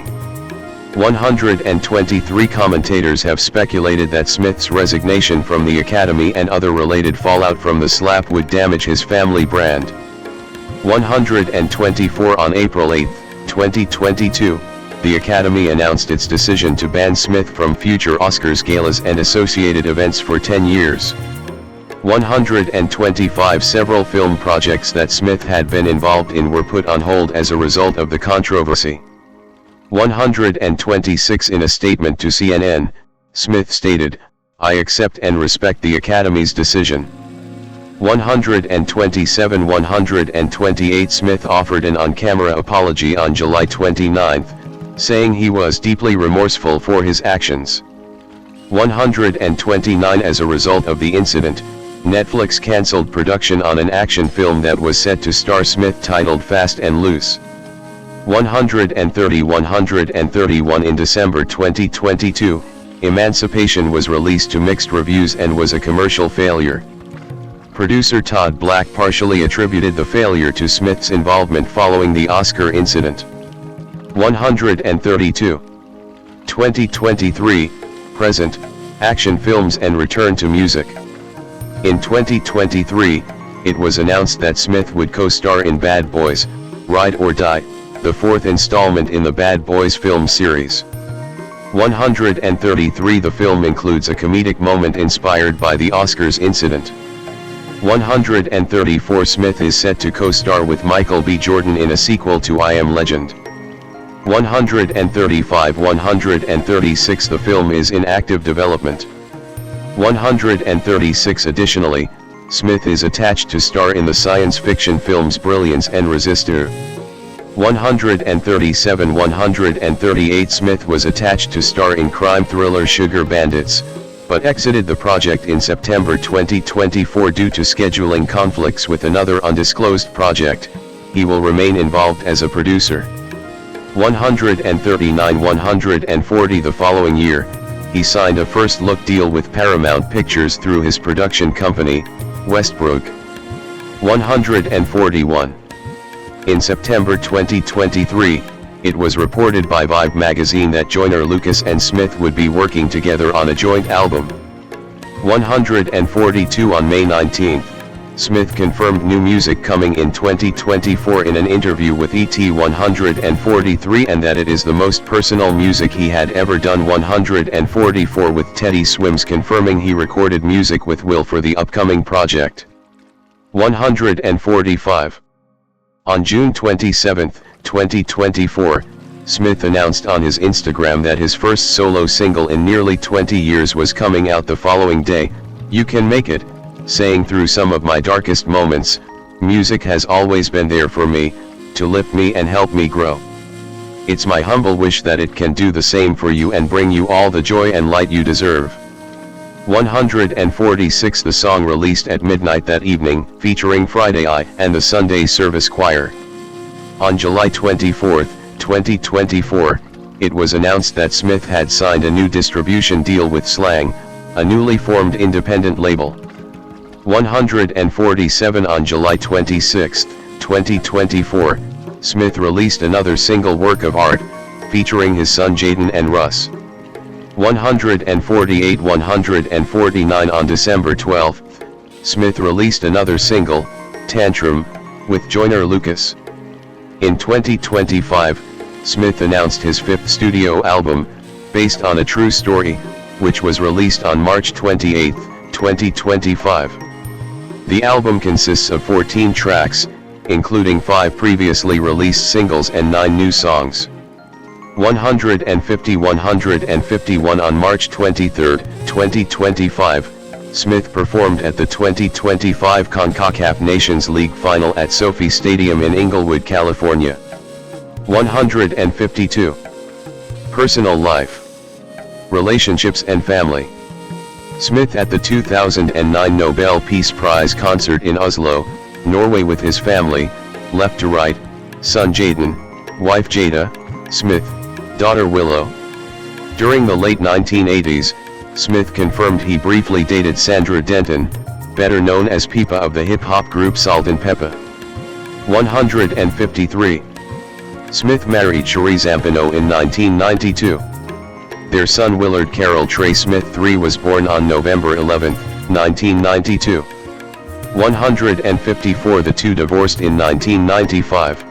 123 Commentators have speculated that Smith's resignation from the Academy and other related fallout from the slap would damage his family brand. 124 On April 8, 2022, the Academy announced its decision to ban Smith from future Oscars galas and associated events for 10 years. 125 Several film projects that Smith had been involved in were put on hold as a result of the controversy. 126 In a statement to CNN, Smith stated, "I accept and respect the Academy's decision." 127 128 Smith offered an on-camera apology on July 29, saying he was deeply remorseful for his actions. 129 As a result of the incident, Netflix cancelled production on an action film that was set to star Smith titled Fast and Loose. 131 In December 2022, Emancipation was released to mixed reviews and was a commercial failure. Producer Todd Black partially attributed the failure to Smith's involvement following the Oscar incident. 132. 2023, Present, Action Films and Return to Music. In 2023, it was announced that Smith would co-star in Bad Boys, Ride or Die, the 4th installment in the Bad Boys film series. 133 The film includes a comedic moment inspired by the Oscars incident. 134 Smith is set to co-star with Michael B. Jordan in a sequel to I Am Legend. 135 136 The film is in active development. 136 Additionally, Smith is attached to star in the science fiction films Brilliance and Resistor. 137 138 Smith was attached to star in crime thriller Sugar Bandits, but exited the project in September 2024 due to scheduling conflicts with another undisclosed project. He will remain involved as a producer. 139 140 The following year, he signed a first-look deal with Paramount Pictures through his production company, Westbrook. 141. In September 2023, it was reported by Vibe magazine that Joyner Lucas and Smith would be working together on a joint album. 142 On May 19, Smith confirmed new music coming in 2024 in an interview with ET. 143 and that it is the most personal music he had ever done. 144 With Teddy Swims confirming he recorded music with Will for the upcoming project. 145. On June 27, 2024, Smith announced on his Instagram that his first solo single in nearly 20 years was coming out the following day. "You can make it," saying, "Through some of my darkest moments, music has always been there for me, to lift me and help me grow. It's my humble wish that it can do the same for you and bring you all the joy and light you deserve." 146. The song released at midnight that evening, featuring Friday Eye and the Sunday Service Choir. On July 24, 2024, it was announced that Smith had signed a new distribution deal with Slang, a newly formed independent label. 147. On July 26, 2024, Smith released another single, Work of Art, featuring his son Jaden and Russ. 148. 149. On December 12, Smith released another single, Tantrum, with Joyner Lucas. In 2025, Smith announced his fifth studio album, based on a true story, which was released on March 28, 2025. The album consists of 14 tracks, including 5 previously released singles and 9 new songs. 150. 151. On March 23, 2025, Smith performed at the 2025 CONCACAF Nations League Final at Sophie Stadium in Inglewood, California. 152. Personal life, relationships and family. Smith at the 2009 Nobel Peace Prize concert in Oslo, Norway with his family, left to right, son Jaden, wife Jada Smith, daughter Willow. During the late 1980s, Smith confirmed he briefly dated Sandra Denton, better known as Pepa of the hip-hop group Salt and Peppa. 153. Smith married Cherie Zampano in 1992. Their son Willard Carroll Trey Smith III was born on November 11, 1992. 154. The two divorced in 1995.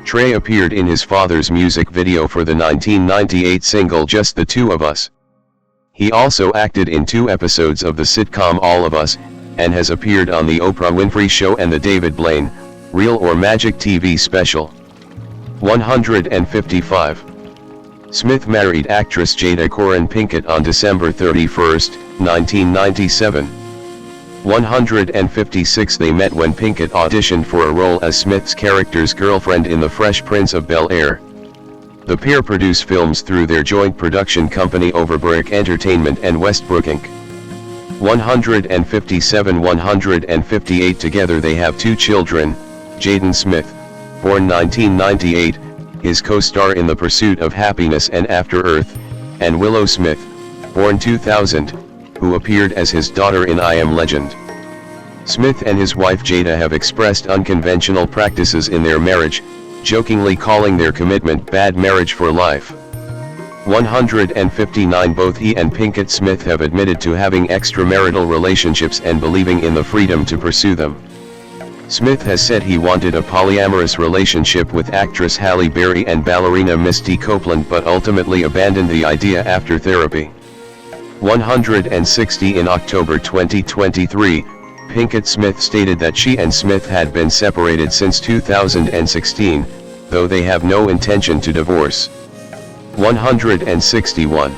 Trey appeared in his father's music video for the 1998 single Just the Two of Us. He also acted in 2 episodes of the sitcom All of Us, and has appeared on The Oprah Winfrey Show and the David Blaine, Real or Magic TV special. 155. Smith married actress Jada Corin Pinkett on December 31, 1997. 156. They met when Pinkett auditioned for a role as Smith's character's girlfriend in The Fresh Prince of Bel-Air. The pair produce films through their joint production company Overbrick Entertainment and Westbrook Inc. 157. 158. Together they have 2 children, Jaden Smith, born 1998, his co-star in The Pursuit of Happiness and After Earth, and Willow Smith, born 2000, who appeared as his daughter in I Am Legend. Smith and his wife Jada have expressed unconventional practices in their marriage, jokingly calling their commitment "bad marriage for life." 159. Both he and Pinkett Smith have admitted to having extramarital relationships and believing in the freedom to pursue them. Smith has said he wanted a polyamorous relationship with actress Halle Berry and ballerina Misty Copeland, but ultimately abandoned the idea after therapy. 160. In October 2023, Pinkett Smith stated that she and Smith had been separated since 2016, though they have no intention to divorce. 161.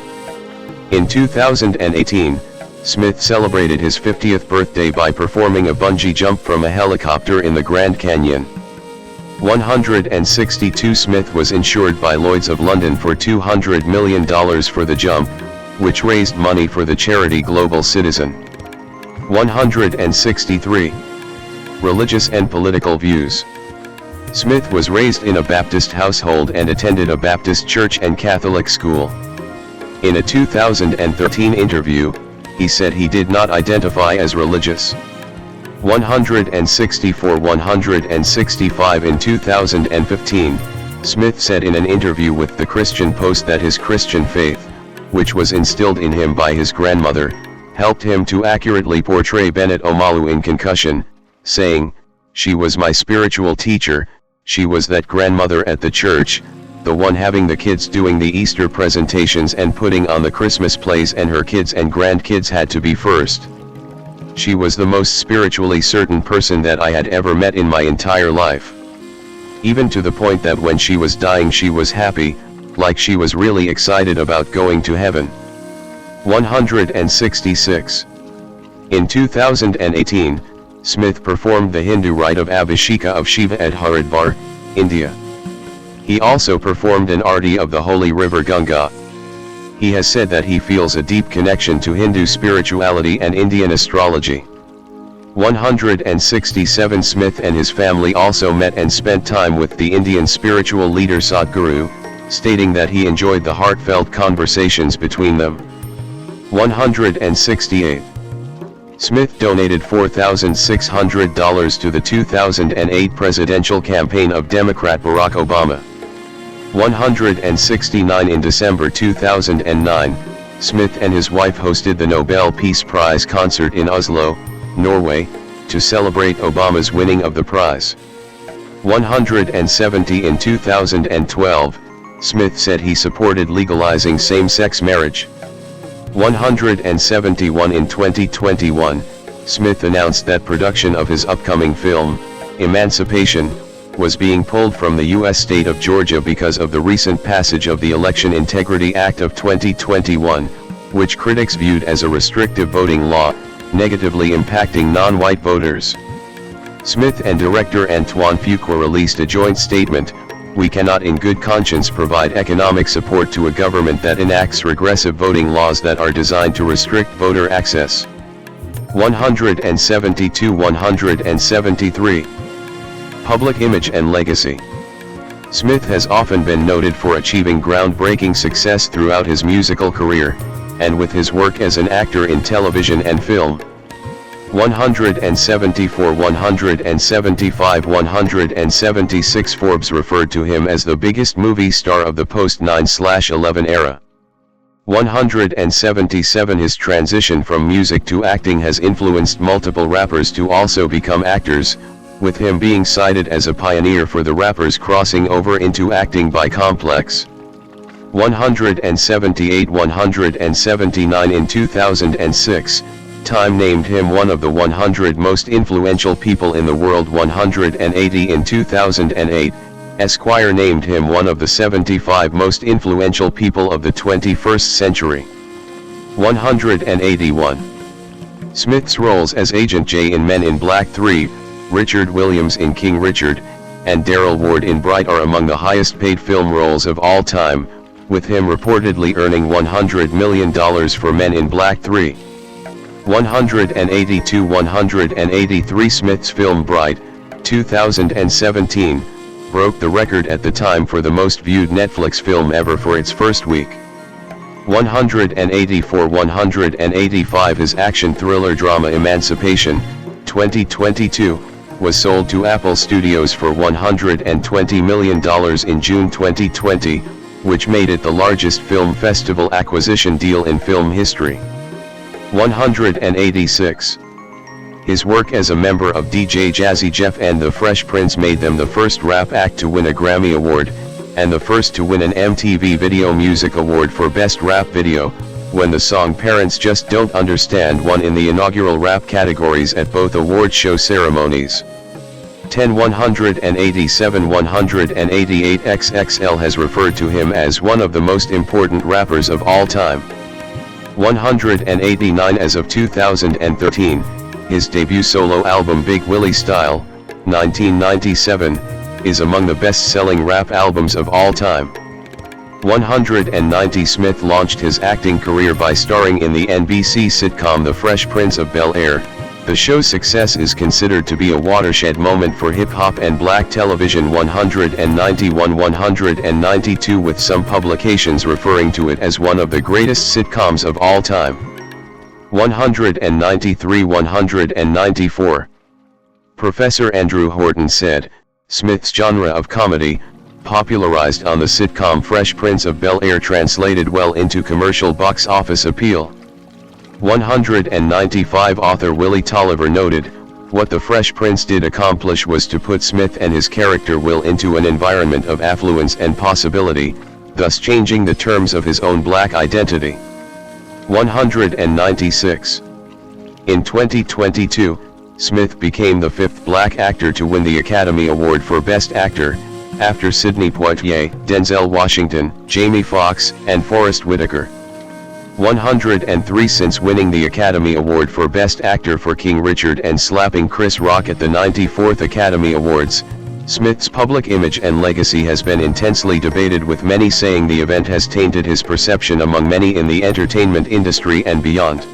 In 2018, Smith celebrated his 50th birthday by performing a bungee jump from a helicopter in the Grand Canyon. 162. Smith was insured by Lloyd's of London for $200 million for the jump, which raised money for the charity Global Citizen. 163. Religious and political views. Smith was raised in a Baptist household and attended a Baptist church and Catholic school. In a 2013 interview, he said he did not identify as religious. 164. 165. In 2015, Smith said in an interview with the Christian Post that his Christian faith, which was instilled in him by his grandmother, helped him to accurately portray Bennett Omalu in Concussion, saying, "She was my spiritual teacher, she was that grandmother at the church, the one having the kids doing the Easter presentations and putting on the Christmas plays, and her kids and grandkids had to be first. She was the most spiritually certain person that I had ever met in my entire life." even to the point that when she was dying she was happy, like she was really excited about going to heaven. 166. In 2018, Smith performed the Hindu rite of Abhisheka of Shiva at Haridwar, India. He also performed an arti of the holy river Ganga. He has said that he feels a deep connection to Hindu spirituality and Indian astrology. 167. Smith and his family also met and spent time with the Indian spiritual leader Sadhguru, stating that he enjoyed the heartfelt conversations between them. 168. Smith donated $4,600 to the 2008 presidential campaign of Democrat Barack Obama. 169. In December 2009, Smith and his wife hosted the Nobel Peace Prize concert in Oslo, Norway, to celebrate Obama's winning of the prize. 170. In 2012, Smith said he supported legalizing same-sex marriage. 171. In 2021, Smith announced that production of his upcoming film, Emancipation, was being pulled from the U.S. state of Georgia because of the recent passage of the Election Integrity Act of 2021, which critics viewed as a restrictive voting law, negatively impacting non-white voters. Smith and director Antoine Fuqua released a joint statement: "We cannot in good conscience provide economic support to a government that enacts regressive voting laws that are designed to restrict voter access." 172. 173. Public image and legacy. Smith has often been noted for achieving groundbreaking success throughout his musical career, and with his work as an actor in television and film. 174. 175. 176. Forbes referred to him as the biggest movie star of the post-9/11 era. 177. His transition from music to acting has influenced multiple rappers to also become actors, with him being cited as a pioneer for the rappers crossing over into acting by Complex. 178. 179. In 2006, Time named him one of the 100 most influential people in the world. 180. In 2008, Esquire named him one of the 75 most influential people of the 21st century. 181. Smith's roles as Agent J in Men in Black 3, Richard Williams in King Richard, and Daryl Ward in Bright are among the highest paid film roles of all time, with him reportedly earning $100 million for Men in Black 3. 182. 183. Smith's film Bright, 2017, broke the record at the time for the most viewed Netflix film ever for its first week. 184. 185. His action thriller drama Emancipation, 2022, was sold to Apple Studios for $120 million in June 2020, which made it the largest film festival acquisition deal in film history. 186. His work as a member of DJ Jazzy Jeff and the Fresh Prince made them the first rap act to win a Grammy Award, and the first to win an MTV Video Music Award for Best Rap Video, when the song Parents Just Don't Understand won in the inaugural rap categories at both award show ceremonies. 10. 187. 188. XXL has referred to him as one of the most important rappers of all time. 189. As of 2013, his debut solo album Big Willie Style, 1997, is among the best-selling rap albums of all time. 190. Smith launched his acting career by starring in the NBC sitcom The Fresh Prince of Bel-Air. The show's success is considered to be a watershed moment for hip-hop and black television. 191. 192. With some publications referring to it as one of the greatest sitcoms of all time. 193. 194. Professor Andrew Horton said, Smith's genre of comedy, popularized on the sitcom Fresh Prince of Bel-Air, translated well into commercial box office appeal. 195. Author Willie Tolliver noted, what the Fresh Prince did accomplish was to put Smith and his character Will into an environment of affluence and possibility, thus changing the terms of his own black identity. 196. In 2022, Smith became the fifth black actor to win the Academy Award for Best Actor, after Sidney Poitier, Denzel Washington, Jamie Foxx, and Forest Whitaker. 103 since winning the Academy Award for Best Actor for King Richard and slapping Chris Rock at the 94th Academy Awards, Smith's public image and legacy has been intensely debated, with many saying the event has tainted his perception among many in the entertainment industry and beyond.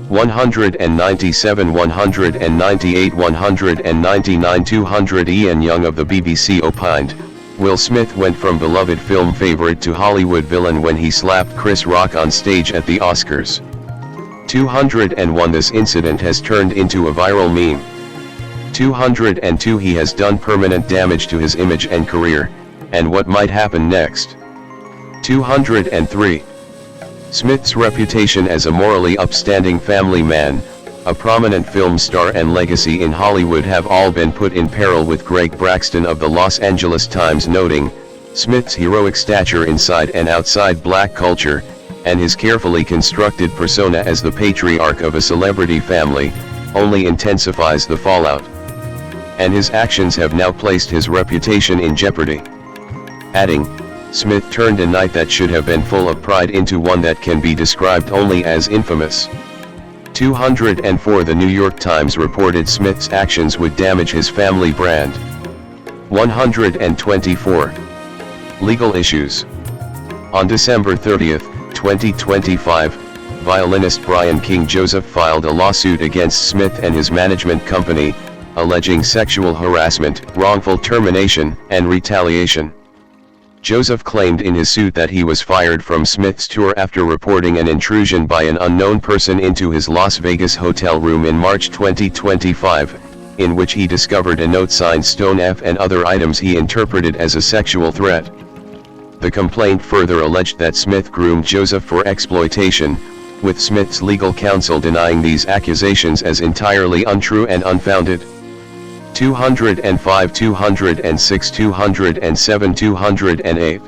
197, 198, 199, 200. Ian Young of the BBC opined, Will Smith went from beloved film favorite to Hollywood villain when he slapped Chris Rock on stage at the Oscars. 201. This incident has turned into a viral meme. 202. He has done permanent damage to his image and career, and what might happen next. 203. Smith's reputation as a morally upstanding family man, a prominent film star and legacy in Hollywood have all been put in peril, with Greg Braxton of the Los Angeles Times noting, Smith's heroic stature inside and outside black culture, and his carefully constructed persona as the patriarch of a celebrity family, only intensifies the fallout. And his actions have now placed his reputation in jeopardy. Adding, Smith turned a night that should have been full of pride into one that can be described only as infamous. 204. The New York Times reported Smith's actions would damage his family brand. 124. Legal issues. On December 30, 2025, violinist Brian King Joseph filed a lawsuit against Smith and his management company, alleging sexual harassment, wrongful termination, and retaliation. Joseph claimed in his suit that he was fired from Smith's tour after reporting an intrusion by an unknown person into his Las Vegas hotel room in March 2025, in which he discovered a note signed Stone F and other items he interpreted as a sexual threat. The complaint further alleged that Smith groomed Joseph for exploitation, with Smith's legal counsel denying these accusations as entirely untrue and unfounded. 205, 206, 207, 208.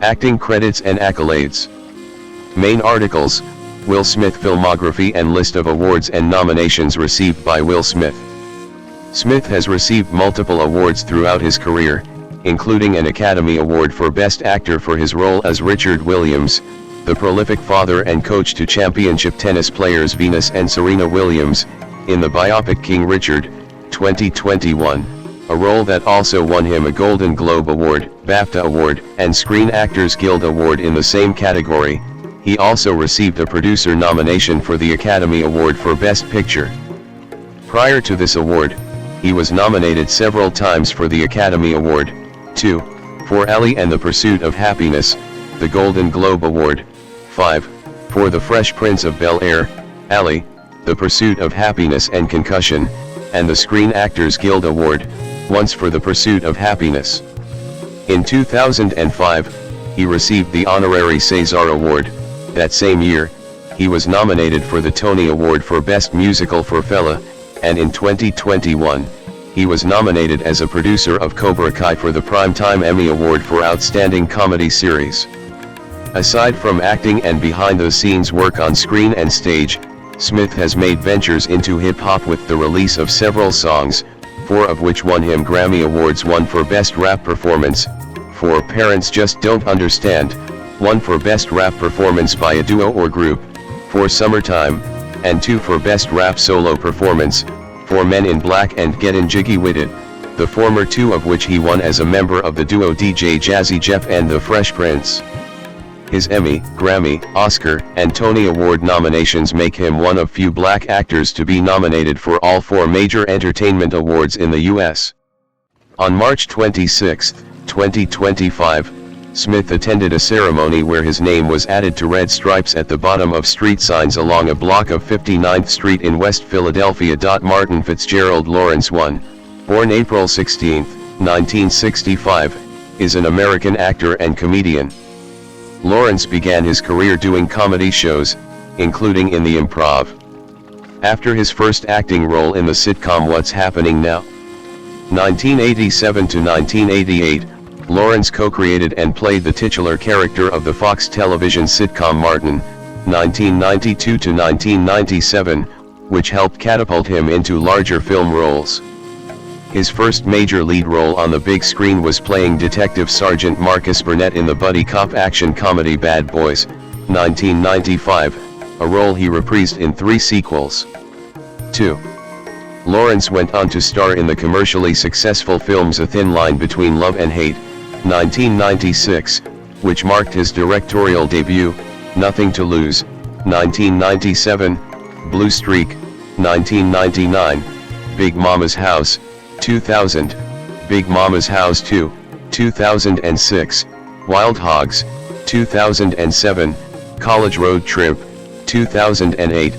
Acting credits and accolades. Main articles, Will Smith filmography and list of awards and nominations received by Will Smith. Smith has received multiple awards throughout his career, including an Academy Award for Best Actor for his role as Richard Williams, the prolific father and coach to championship tennis players Venus and Serena Williams, in the biopic King Richard, 2021, a role that also won him a Golden Globe Award, BAFTA Award, and Screen Actors Guild Award in the same category. He also received a producer nomination for the Academy Award for Best Picture. Prior to this award, he was nominated several times for the Academy Award, 2, for Ally and the Pursuit of Happiness, the Golden Globe Award, 5, for The Fresh Prince of Bel-Air, Ally, The Pursuit of Happiness and Concussion, and the Screen Actors Guild Award, once for The Pursuit of Happiness. In 2005, he received the honorary César Award. That same year, he was nominated for the Tony Award for Best Musical for Fela, and in 2021, he was nominated as a producer of Cobra Kai for the Primetime Emmy Award for Outstanding Comedy Series. Aside from acting and behind-the-scenes work on screen and stage, Smith has made ventures into hip-hop with the release of several songs, 4 of which won him Grammy Awards: 1 for Best Rap Performance, 4 Parents Just Don't Understand, 1 for Best Rap Performance by a Duo or Group, 4 Summertime, and 2 for Best Rap Solo Performance, 4 Men in Black and Gettin' Jiggy With It, the former 2 of which he won as a member of the duo DJ Jazzy Jeff and the Fresh Prince. His Emmy, Grammy, Oscar, and Tony Award nominations make him one of few black actors to be nominated for all 4 major entertainment awards in the U.S. On March 26, 2025, Smith attended a ceremony where his name was added to red stripes at the bottom of street signs along a block of 59th Street in West Philadelphia. Martin Fitzgerald Lawrence I, born April 16, 1965, is an American actor and comedian. Lawrence began his career doing comedy shows, including in the Improv. After his first acting role in the sitcom What's Happening Now? 1987 to 1988, Lawrence co-created and played the titular character of the Fox television sitcom Martin, 1992 to 1997, which helped catapult him into larger film roles. His first major lead role on the big screen was playing Detective Sergeant Marcus Burnett in the buddy cop action comedy Bad Boys, 1995, a role he reprised in 3 sequels. 2. Lawrence went on to star in the commercially successful films A Thin Line Between Love and Hate, 1996, which marked his directorial debut, Nothing to Lose, 1997, Blue Streak, 1999, Big Mama's House, 2000, Big Mama's House 2, 2006, Wild Hogs, 2007, College Road Trip, 2008,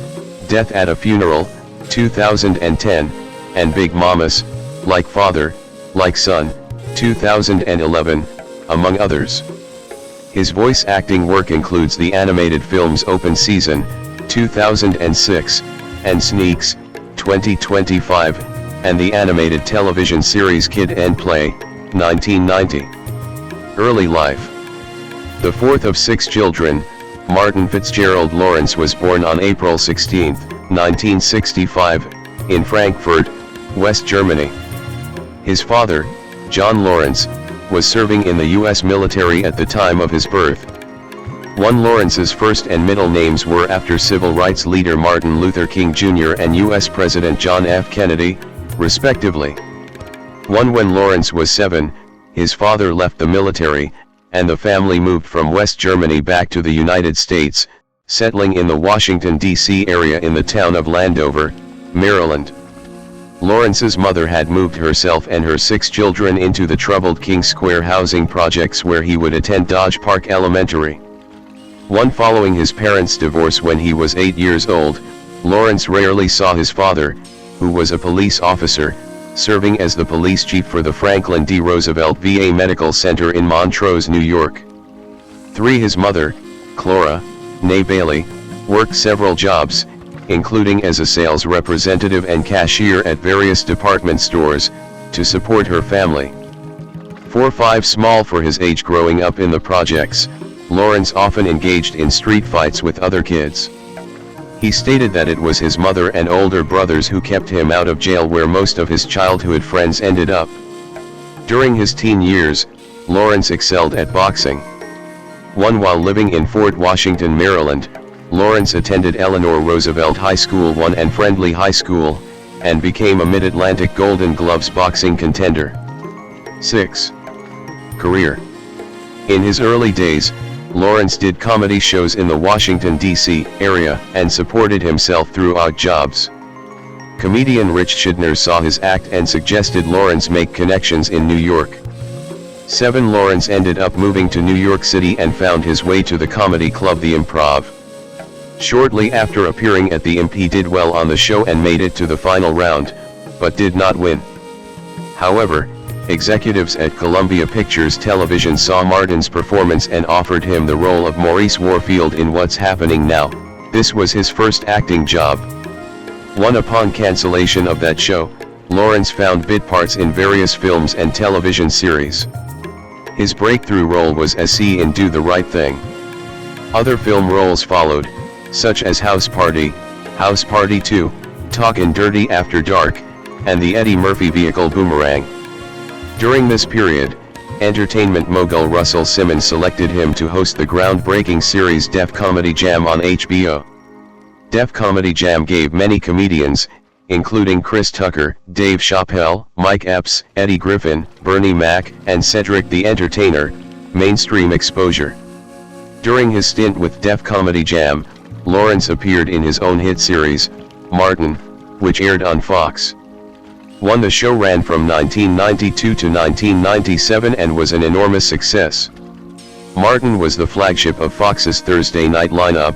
Death at a Funeral, 2010, and Big Mamas, Like Father, Like Son, 2011, among others. His voice acting work includes the animated films Open Season, 2006, and Sneaks, 2025, and the animated television series Kid and Play, 1990. Early life. The fourth of 6 children, Martin Fitzgerald Lawrence was born on April 16, 1965, in Frankfurt, West Germany. His father, John Lawrence, was serving in the U.S. military at the time of his birth. Lawrence's first and middle names were after civil rights leader Martin Luther King Jr. and U.S. President John F. Kennedy, respectively. When Lawrence was 7, his father left the military, and the family moved from West Germany back to the United States, settling in the Washington, D.C. area in the town of Landover, Maryland. Lawrence's mother had moved herself and her 6 children into the troubled King Square housing projects where he would attend Dodge Park Elementary. Following his parents' divorce when he was 8 years old, Lawrence rarely saw his father, who was a police officer, serving as the police chief for the Franklin D. Roosevelt VA Medical Center in Montrose, New York. 3. His mother, Clora, née Bailey, worked several jobs, including as a sales representative and cashier at various department stores, to support her family. 4. 5 Small for his age growing up in the projects, Lawrence often engaged in street fights with other kids. He stated that it was his mother and older brothers who kept him out of jail where most of his childhood friends ended up. During his teen years, Lawrence excelled at boxing. While living in Fort Washington, Maryland, Lawrence attended Eleanor Roosevelt High School I and Friendly High School, and became a Mid-Atlantic Golden Gloves boxing contender. 6. Career. In his early days, Lawrence did comedy shows in the Washington, D.C. area, and supported himself through odd jobs. Comedian Rich Shidner saw his act and suggested Lawrence make connections in New York. 7. Lawrence ended up moving to New York City and found his way to the comedy club The Improv. Shortly after appearing at the Imp, he did well on the show and made it to the final round, but did not win. However, executives at Columbia Pictures Television saw Martin's performance and offered him the role of Maurice Warfield in What's Happening Now. This was his first acting job. Upon cancellation of that show, Lawrence found bit parts in various films and television series. His breakthrough role was as C in Do the Right Thing. Other film roles followed, such as House Party 2, Talkin' Dirty After Dark, and the Eddie Murphy vehicle Boomerang. During this period, entertainment mogul Russell Simmons selected him to host the groundbreaking series Def Comedy Jam on HBO. Def Comedy Jam gave many comedians, including Chris Tucker, Dave Chappelle, Mike Epps, Eddie Griffin, Bernie Mac, and Cedric the Entertainer, mainstream exposure. During his stint with Def Comedy Jam, Lawrence appeared in his own hit series, Martin, which aired on Fox. The show ran from 1992 to 1997 and was an enormous success. Martin was the flagship of Fox's Thursday night lineup,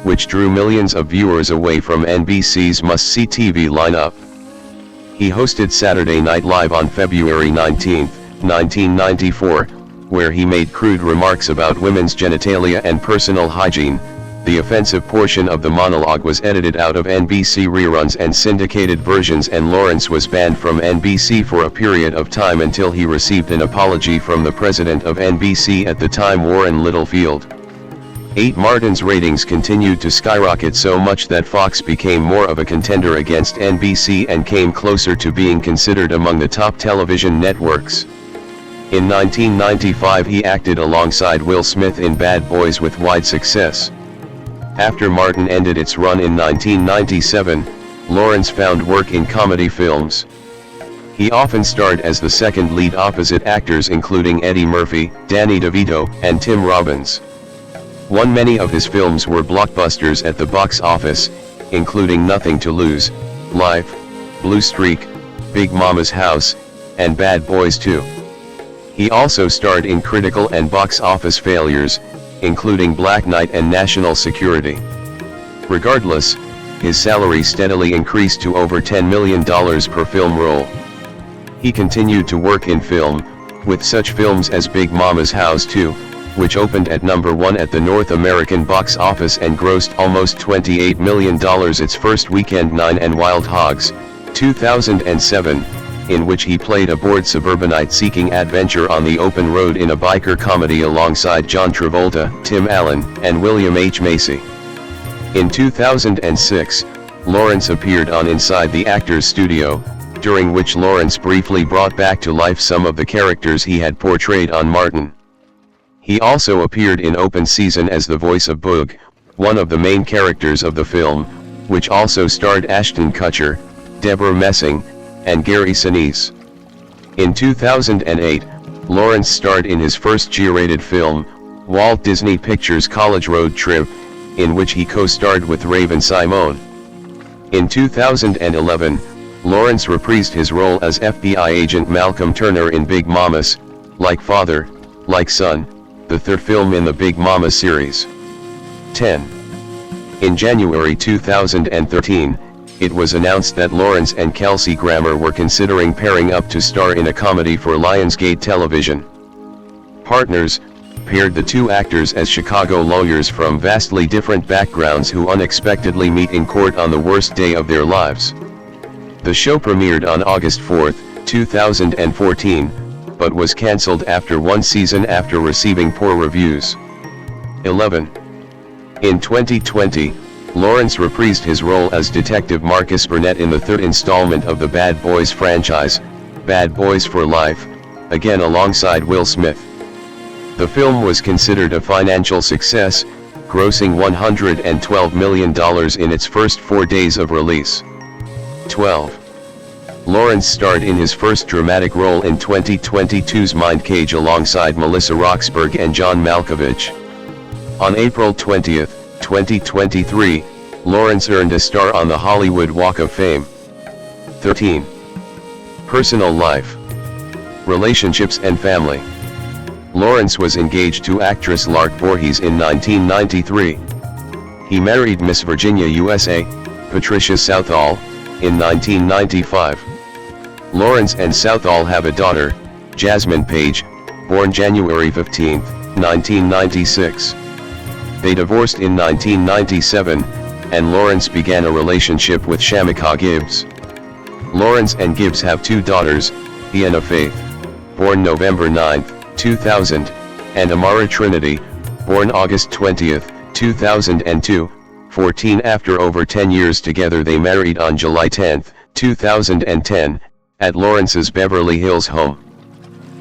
which drew millions of viewers away from NBC's must-see TV lineup. He hosted Saturday Night Live on February 19, 1994, where he made crude remarks about women's genitalia and personal hygiene. The offensive portion of the monologue was edited out of NBC reruns and syndicated versions, and Lawrence was banned from NBC for a period of time until he received an apology from the president of NBC at the time, Warren Littlefield. 8. Martin's ratings continued to skyrocket so much that Fox became more of a contender against NBC and came closer to being considered among the top television networks. In 1995 he acted alongside Will Smith in Bad Boys with wide success. After Martin ended its run in 1997, Lawrence found work in comedy films. He often starred as the second lead opposite actors including Eddie Murphy, Danny DeVito, and Tim Robbins. Many of his films were blockbusters at the box office, including Nothing to Lose, Life, Blue Streak, Big Mama's House, and Bad Boys 2. He also starred in critical and box office failures, including Black Knight and National Security. Regardless, his salary steadily increased to over $10 million per film role. He continued to work in film, with such films as Big Mama's House 2, which opened at number 1 at the North American box office and grossed almost $28 million its first weekend, 9 and Wild Hogs, 2007, in which he played a bored suburbanite seeking adventure on the open road in a biker comedy alongside John Travolta, Tim Allen, and William H. Macy. In 2006, Lawrence appeared on Inside the Actors Studio, during which Lawrence briefly brought back to life some of the characters he had portrayed on Martin. He also appeared in Open Season as the voice of Boog, one of the main characters of the film, which also starred Ashton Kutcher, Deborah Messing, and Gary Sinise. In 2008, Lawrence starred in his first G-rated film, Walt Disney Pictures' College Road Trip, in which he co-starred with Raven-Symoné. In 2011, Lawrence reprised his role as FBI agent Malcolm Turner in Big Mama's, Like Father, Like Son, the third film in the Big Mama series. 10. In January 2013, it was announced that Lawrence and Kelsey Grammer were considering pairing up to star in a comedy for Lionsgate Television. Partners paired the two actors as Chicago lawyers from vastly different backgrounds who unexpectedly meet in court on the worst day of their lives. The show premiered on August 4, 2014, but was cancelled after one season after receiving poor reviews. 11. In 2020, Lawrence reprised his role as Detective Marcus Burnett in the third installment of the Bad Boys franchise, Bad Boys for Life, again alongside Will Smith. The film was considered a financial success, grossing $112 million in its first 4 days of release. 12. Lawrence starred in his first dramatic role in 2022's Mind Cage alongside Melissa Roxburgh and John Malkovich. On April 20, 2023, Lawrence earned a star on the Hollywood Walk of Fame. 13. Personal life, relationships and family. Lawrence was engaged to actress Lark Voorhees in 1993. He married Miss Virginia USA, Patricia Southall, in 1995. Lawrence and Southall have a daughter, Jasmine Page, born January 15, 1996. They divorced in 1997, and Lawrence began a relationship with Shamika Gibbs. Lawrence and Gibbs have two daughters, Iana Faith, born November 9, 2000, and Amara Trinity, born August 20, 2002, 14. After over 10 years together, they married on July 10, 2010, at Lawrence's Beverly Hills home.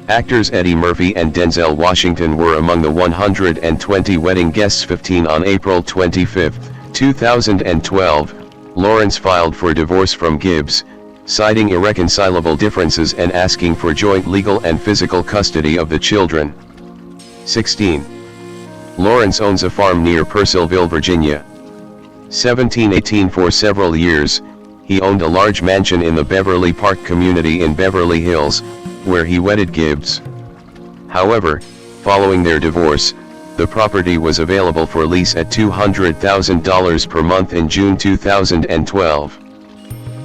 Actors Eddie Murphy and Denzel Washington were among the 120 wedding guests. 15. On April 25, 2012, Lawrence filed for divorce from Gibbs, citing irreconcilable differences and asking for joint legal and physical custody of the children. 16. Lawrence owns a farm near Purcellville, Virginia. 17. For several years, he owned a large mansion in the Beverly Park community in Beverly Hills, where he wedded Gibbs. However, following their divorce, the property was available for lease at $200,000 per month in June 2012.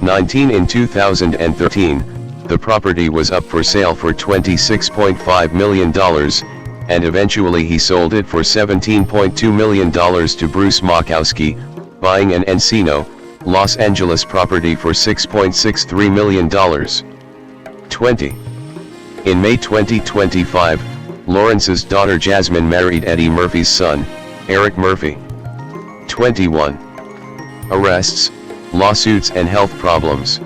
19. In 2013, the property was up for sale for $26.5 million, and eventually he sold it for $17.2 million to Bruce Makowski, buying an Encino, Los Angeles property for $6.63 million. 20. In May 2025, Lawrence's daughter Jasmine married Eddie Murphy's son, Eric Murphy. 21. Arrests, lawsuits and health problems.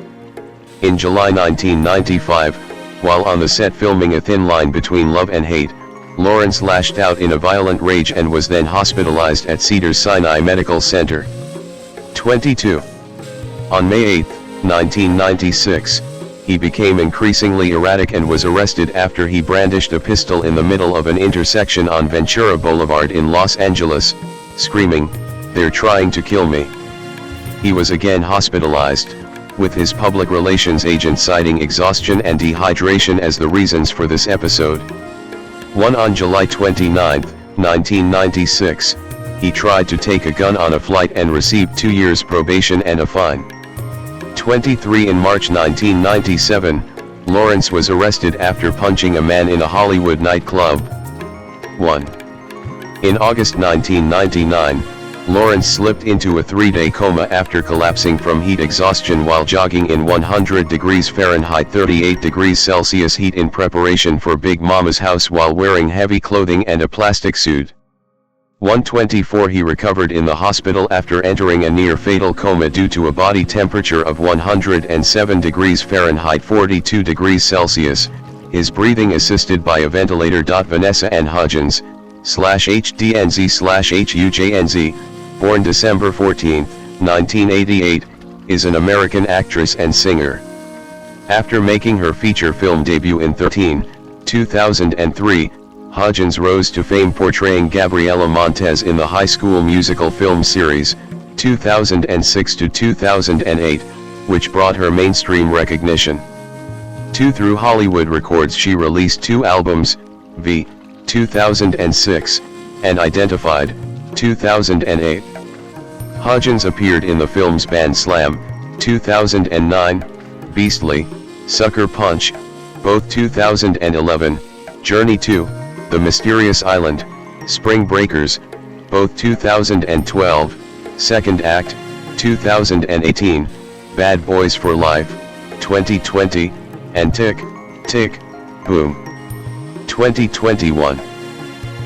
In July 1995, while on the set filming A Thin Line Between Love and Hate, Lawrence lashed out in a violent rage and was then hospitalized at Cedars-Sinai Medical Center. 22. On May 8, 1996, he became increasingly erratic and was arrested after he brandished a pistol in the middle of an intersection on Ventura Boulevard in Los Angeles, screaming, "They're trying to kill me." He was again hospitalized, with his public relations agent citing exhaustion and dehydration as the reasons for this episode. 1. On July 29, 1996, he tried to take a gun on a flight and received 2 years probation and a fine. 23. In March 1997, Lawrence was arrested after punching a man in a Hollywood nightclub. 1. In August 1999, Lawrence slipped into a 3-day coma after collapsing from heat exhaustion while jogging in 100 degrees Fahrenheit 38 degrees Celsius heat in preparation for Big Mama's house while wearing heavy clothing and a plastic suit. 124. He recovered in the hospital after entering a near-fatal coma due to a body temperature of 107 degrees Fahrenheit 42 degrees Celsius, his breathing assisted by a ventilator. Vanessa Ann Hudgens, /HDNZ/HUJNZ, born December 14, 1988, is an American actress and singer. After making her feature film debut in 2003, Hudgens rose to fame portraying Gabriela Montez in the High School Musical film series, 2006 to 2008, which brought her mainstream recognition. 2. Through Hollywood Records she released 2 albums, v. 2006, and Identified, 2008. Hudgens appeared in the films Band Slam, 2009, Beastly, Sucker Punch, both 2011, Journey to The Mysterious Island, Spring Breakers, both 2012, Second Act, 2018, Bad Boys for Life, 2020, and Tick, Tick, Boom, 2021.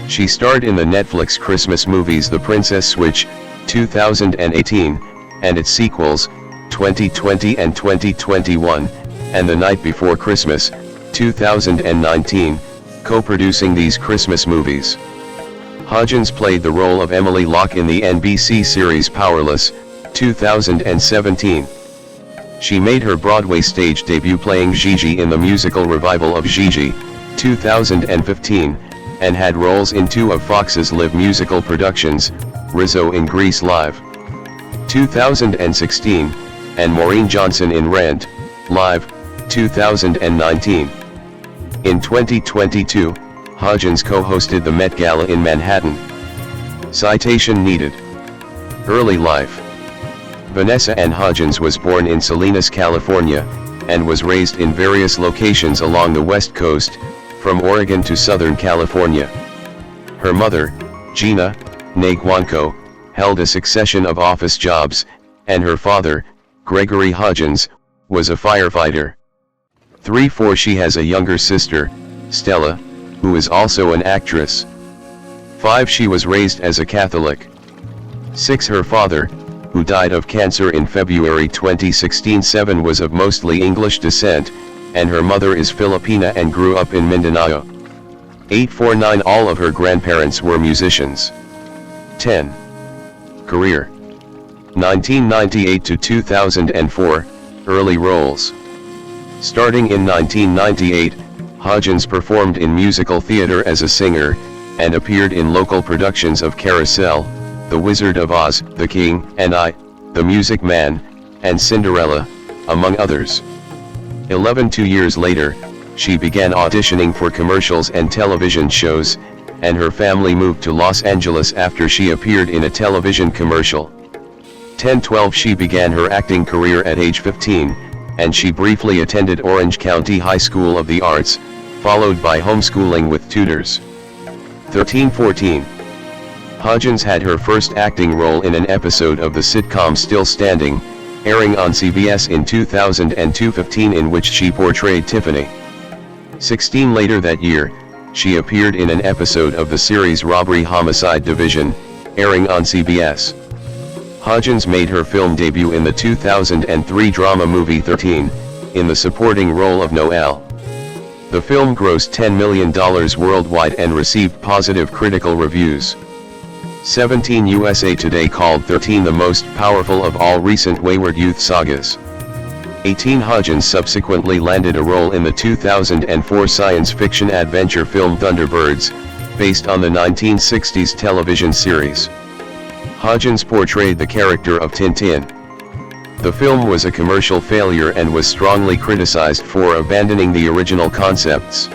She starred in the Netflix Christmas movies The Princess Switch, 2018, and its sequels, 2020 and 2021, and The Night Before Christmas, 2019, co-producing these Christmas movies. Hudgens played the role of Emily Locke in the NBC series Powerless, 2017. She made her Broadway stage debut playing Gigi in the musical revival of Gigi, 2015, and had roles in 2 of Fox's live musical productions, Rizzo in Grease Live, 2016, and Maureen Johnson in Rent, Live, 2019. In 2022, Hudgens co-hosted the Met Gala in Manhattan. Citation needed. Early life. Vanessa Ann Hudgens was born in Salinas, California, and was raised in various locations along the West Coast, from Oregon to Southern California. Her mother, Gina, née Guanco, held a succession of office jobs, and her father, Gregory Hudgens, was a firefighter. 3-4. She has a younger sister, Stella, who is also an actress. 5. She was raised as a Catholic. 6. Her father, who died of cancer in February 2016. 7. Was of mostly English descent, and her mother is Filipina and grew up in Mindanao. 849. All of her grandparents were musicians. 10. Career. 1998 to 2004, early roles. Starting in 1998, Hudgens performed in musical theater as a singer, and appeared in local productions of Carousel, The Wizard of Oz, The King and I, The Music Man, and Cinderella, among others. 11. 2 years later, she began auditioning for commercials and television shows, and her family moved to Los Angeles after she appeared in a television commercial. 10. 12. She began her acting career at age 15, and she briefly attended Orange County High School of the Arts, followed by homeschooling with tutors. 13. 14. Hudgens had her first acting role in an episode of the sitcom Still Standing, airing on CBS in 2002. 15. In which she portrayed Tiffany. 16. Later that year, she appeared in an episode of the series Robbery Homicide Division, airing on CBS. Hodgins made her film debut in the 2003 drama movie 13, in the supporting role of Noelle. The film grossed $10 million worldwide and received positive critical reviews. 17 USA Today called 13 the most powerful of all recent wayward youth sagas. 18 Hodgins subsequently landed a role in the 2004 science fiction adventure film Thunderbirds, based on the 1960s television series. Hodgins portrayed the character of Tintin. The film was a commercial failure and was strongly criticized for abandoning the original concepts.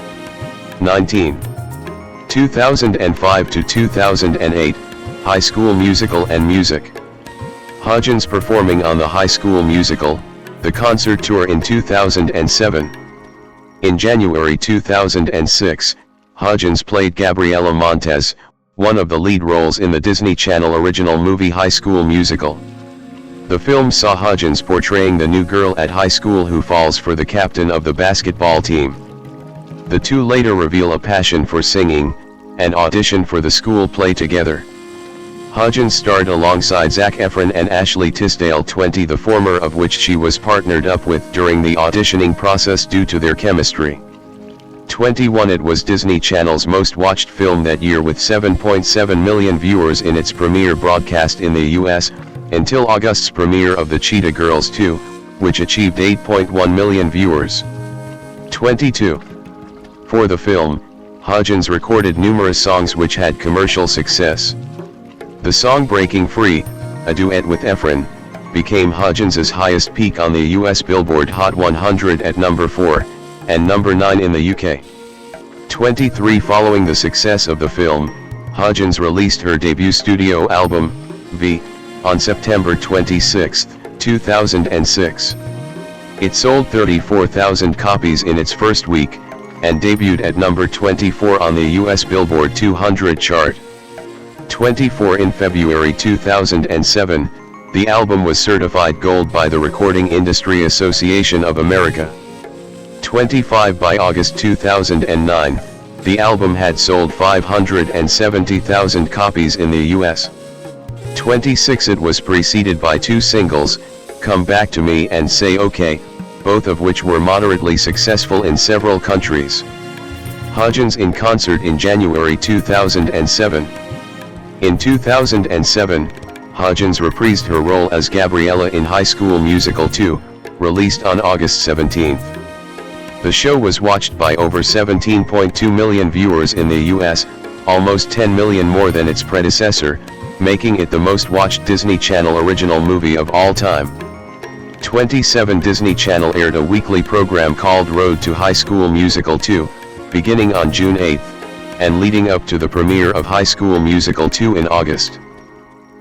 19. 2005 to 2008, High School Musical and Music. Hodgins performing on the High School Musical, the concert tour in 2007. In January 2006, Hodgins played Gabriela Montez, one of the lead roles in the Disney Channel original movie High School Musical. The film saw Hodgins portraying the new girl at high school who falls for the captain of the basketball team. The two later reveal a passion for singing, and audition for the school play together. Hodgins starred alongside Zac Efron and Ashley Tisdale, 20, the former of which she was partnered up with during the auditioning process due to their chemistry. 21. It was Disney Channel's most watched film that year with 7.7 million viewers in its premiere broadcast in the US, until August's premiere of The Cheetah Girls 2, which achieved 8.1 million viewers. 22. For the film, Hodgins recorded numerous songs which had commercial success. The song Breaking Free, a duet with Efron, became Hodgins' highest peak on the US Billboard Hot 100 at number 4, and number 9 in the UK. 23. Following the success of the film, Hodgins released her debut studio album, V, on September 26, 2006. It sold 34,000 copies in its first week, and debuted at number 24 on the US Billboard 200 chart. 24. In February 2007, the album was certified gold by the Recording Industry Association of America. 25. By August 2009, the album had sold 570,000 copies in the US. 26. It was preceded by two singles, Come Back to Me and Say OK, both of which were moderately successful in several countries. Hodgins in concert in January 2007. In 2007, Hodgins reprised her role as Gabriella in High School Musical 2, released on August 17. The show was watched by over 17.2 million viewers in the US, almost 10 million more than its predecessor, making it the most watched Disney Channel original movie of all time. 27. Disney Channel aired a weekly program called Road to High School Musical 2, beginning on June 8, and leading up to the premiere of High School Musical 2 in August.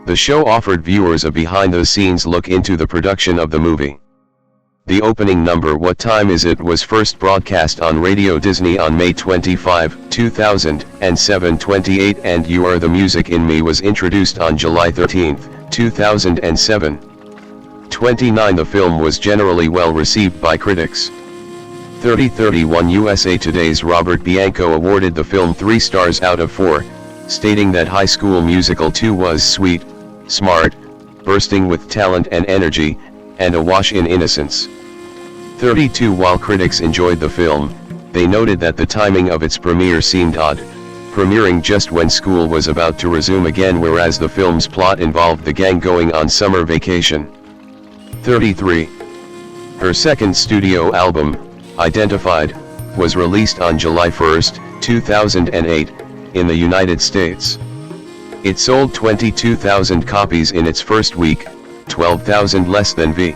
The show offered viewers a behind-the-scenes look into the production of the movie. The opening number What Time Is It was first broadcast on Radio Disney on May 25, 2007. 28. And You Are the Music in Me was introduced on July 13, 2007. 29. The film was generally well received by critics. 30. 31. USA Today's Robert Bianco awarded the film 3 stars out of 4, stating that High School Musical 2 was sweet, smart, bursting with talent and energy, and awash in innocence. 32. While critics enjoyed the film, they noted that the timing of its premiere seemed odd, premiering just when school was about to resume again, whereas the film's plot involved the gang going on summer vacation. 33. Her second studio album, Identified, was released on July 1, 2008, in the United States. It sold 22,000 copies in its first week, 12,000 less than V.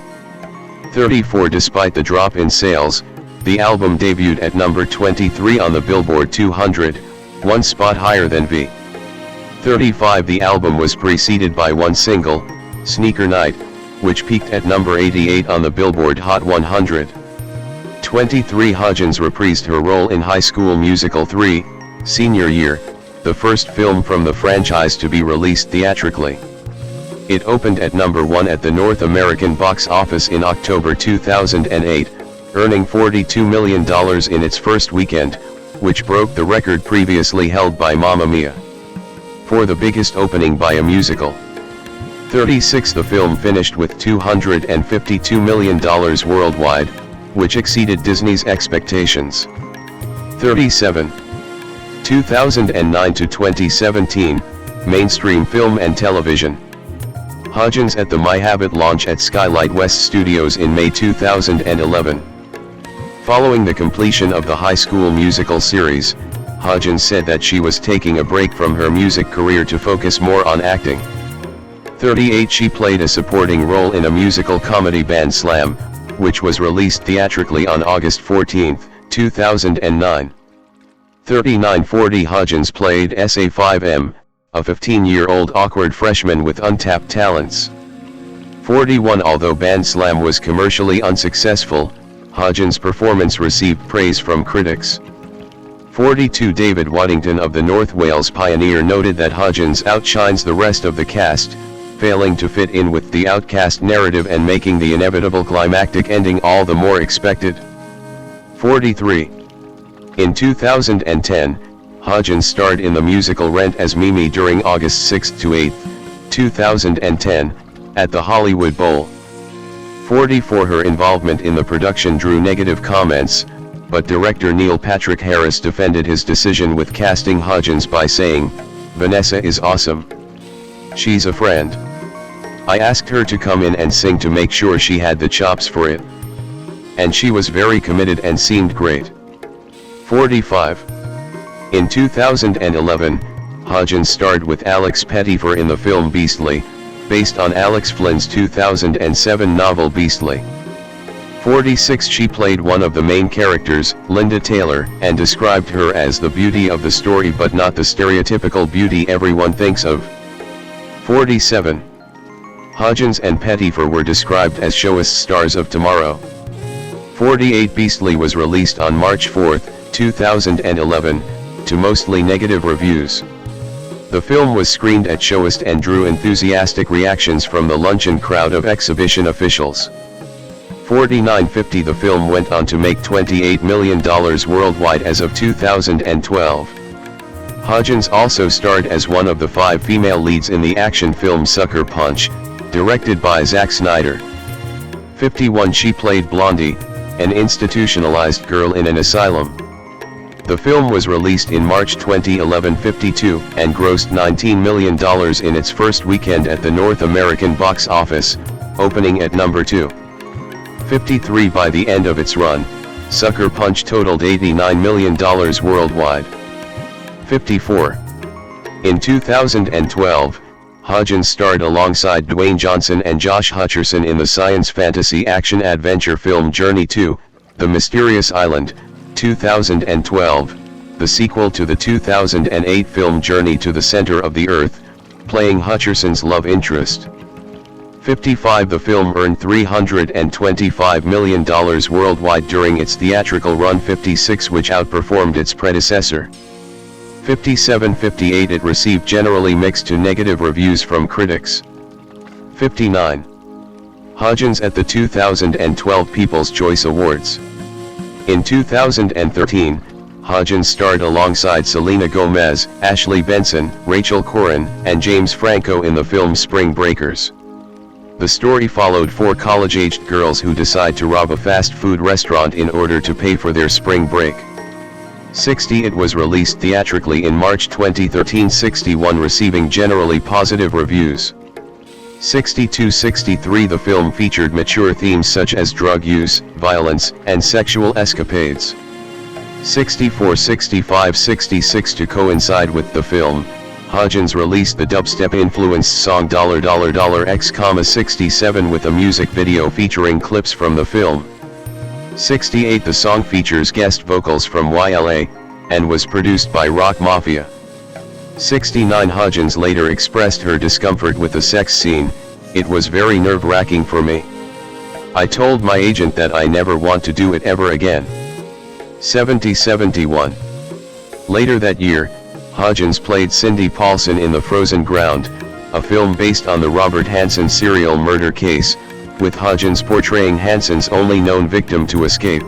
34. Despite the drop in sales, the album debuted at number 23 on the Billboard 200, one spot higher than V. 35. The album was preceded by one single, Sneaker Night, which peaked at number 88 on the Billboard Hot 100. 23. Hodgins reprised her role in High School Musical 3, Senior Year, the first film from the franchise to be released theatrically. It opened at number 1 at the North American box office in October 2008, earning $42 million in its first weekend, which broke the record previously held by Mamma Mia. for the biggest opening by a musical. 36. The film finished with $252 million worldwide, which exceeded Disney's expectations. 37. 2009 to 2017, mainstream film and television. Hodgins at the My Habit launch at Skylight West Studios in May 2011. Following the completion of the High School Musical series, Hodgins said that she was taking a break from her music career to focus more on acting. 38. She played a supporting role in a musical comedy band Slam, which was released theatrically on August 14, 2009. 39. 40. Hodgins played SA5M, a 15-year-old awkward freshman with untapped talents. 41. Although Band Slam was commercially unsuccessful, Hodgins' performance received praise from critics. 42. David Waddington of the North Wales Pioneer noted that Hodgins outshines the rest of the cast, failing to fit in with the outcast narrative and making the inevitable climactic ending all the more expected. 43. In 2010, Hodgins starred in the musical Rent as Mimi during August 6 to 8, 2010, at the Hollywood Bowl. 44. Her involvement in the production drew negative comments, but director Neil Patrick Harris defended his decision with casting Hodgins by saying, "Vanessa is awesome. She's a friend. I asked her to come in and sing to make sure she had the chops for it. And she was very committed and seemed great." 45. In 2011, Hodgins starred with Alex Pettyfer in the film Beastly, based on Alex Flynn's 2007 novel Beastly. 46. She played one of the main characters, Linda Taylor, and described her as the beauty of the story but not the stereotypical beauty everyone thinks of. 47. Hodgins and Pettyfer were described as showist stars of tomorrow. 48. Beastly was released on March 4, 2011, to mostly negative reviews. The film was screened at Showist and drew enthusiastic reactions from the luncheon crowd of exhibition officials. 49. 50. The film went on to make $28 million worldwide as of 2012. Hodgins also starred as one of the 5 female leads in the action film Sucker Punch, directed by Zack Snyder. 51. She played Blondie, an institutionalized girl in an asylum. The film was released in March 2011. 52, and grossed $19 million in its first weekend at the North American box office, opening at number 2. 53. By the end of its run, Sucker Punch totaled $89 million worldwide. 54. In 2012, Hodgins starred alongside Dwayne Johnson and Josh Hutcherson in the science fantasy action-adventure film Journey to The Mysterious Island, 2012, the sequel to the 2008 film Journey to the Center of the Earth, playing Hutcherson's love interest. 55. The film earned $325 million worldwide during its theatrical run. 56. Which outperformed its predecessor. 57. 58. It received generally mixed to negative reviews from critics. 59. Hodgins at the 2012 People's Choice Awards. In 2013, Hodgins starred alongside Selena Gomez, Ashley Benson, Rachel Corrin, and James Franco in the film Spring Breakers. The story followed 4 college-aged girls who decide to rob a fast food restaurant in order to pay for their spring break. 60. It was released theatrically in March 2013. 61. Receiving generally positive reviews. 62. 63. The film featured mature themes such as drug use, violence, and sexual escapades. 64. 65. 66. To coincide with the film, Hodgins released the dubstep-influenced song $X, 67 with a music video featuring clips from the film. 68. The song features guest vocals from YLA, and was produced by Rock Mafia. 69. Hodgins later expressed her discomfort with the sex scene. "It was very nerve-wracking for me. I told my agent that I never want to do it ever again." 71. Later that year, Hodgins played Cindy Paulson in The Frozen Ground, a film based on the Robert Hansen serial murder case, with Hodgins portraying Hansen's only known victim to escape.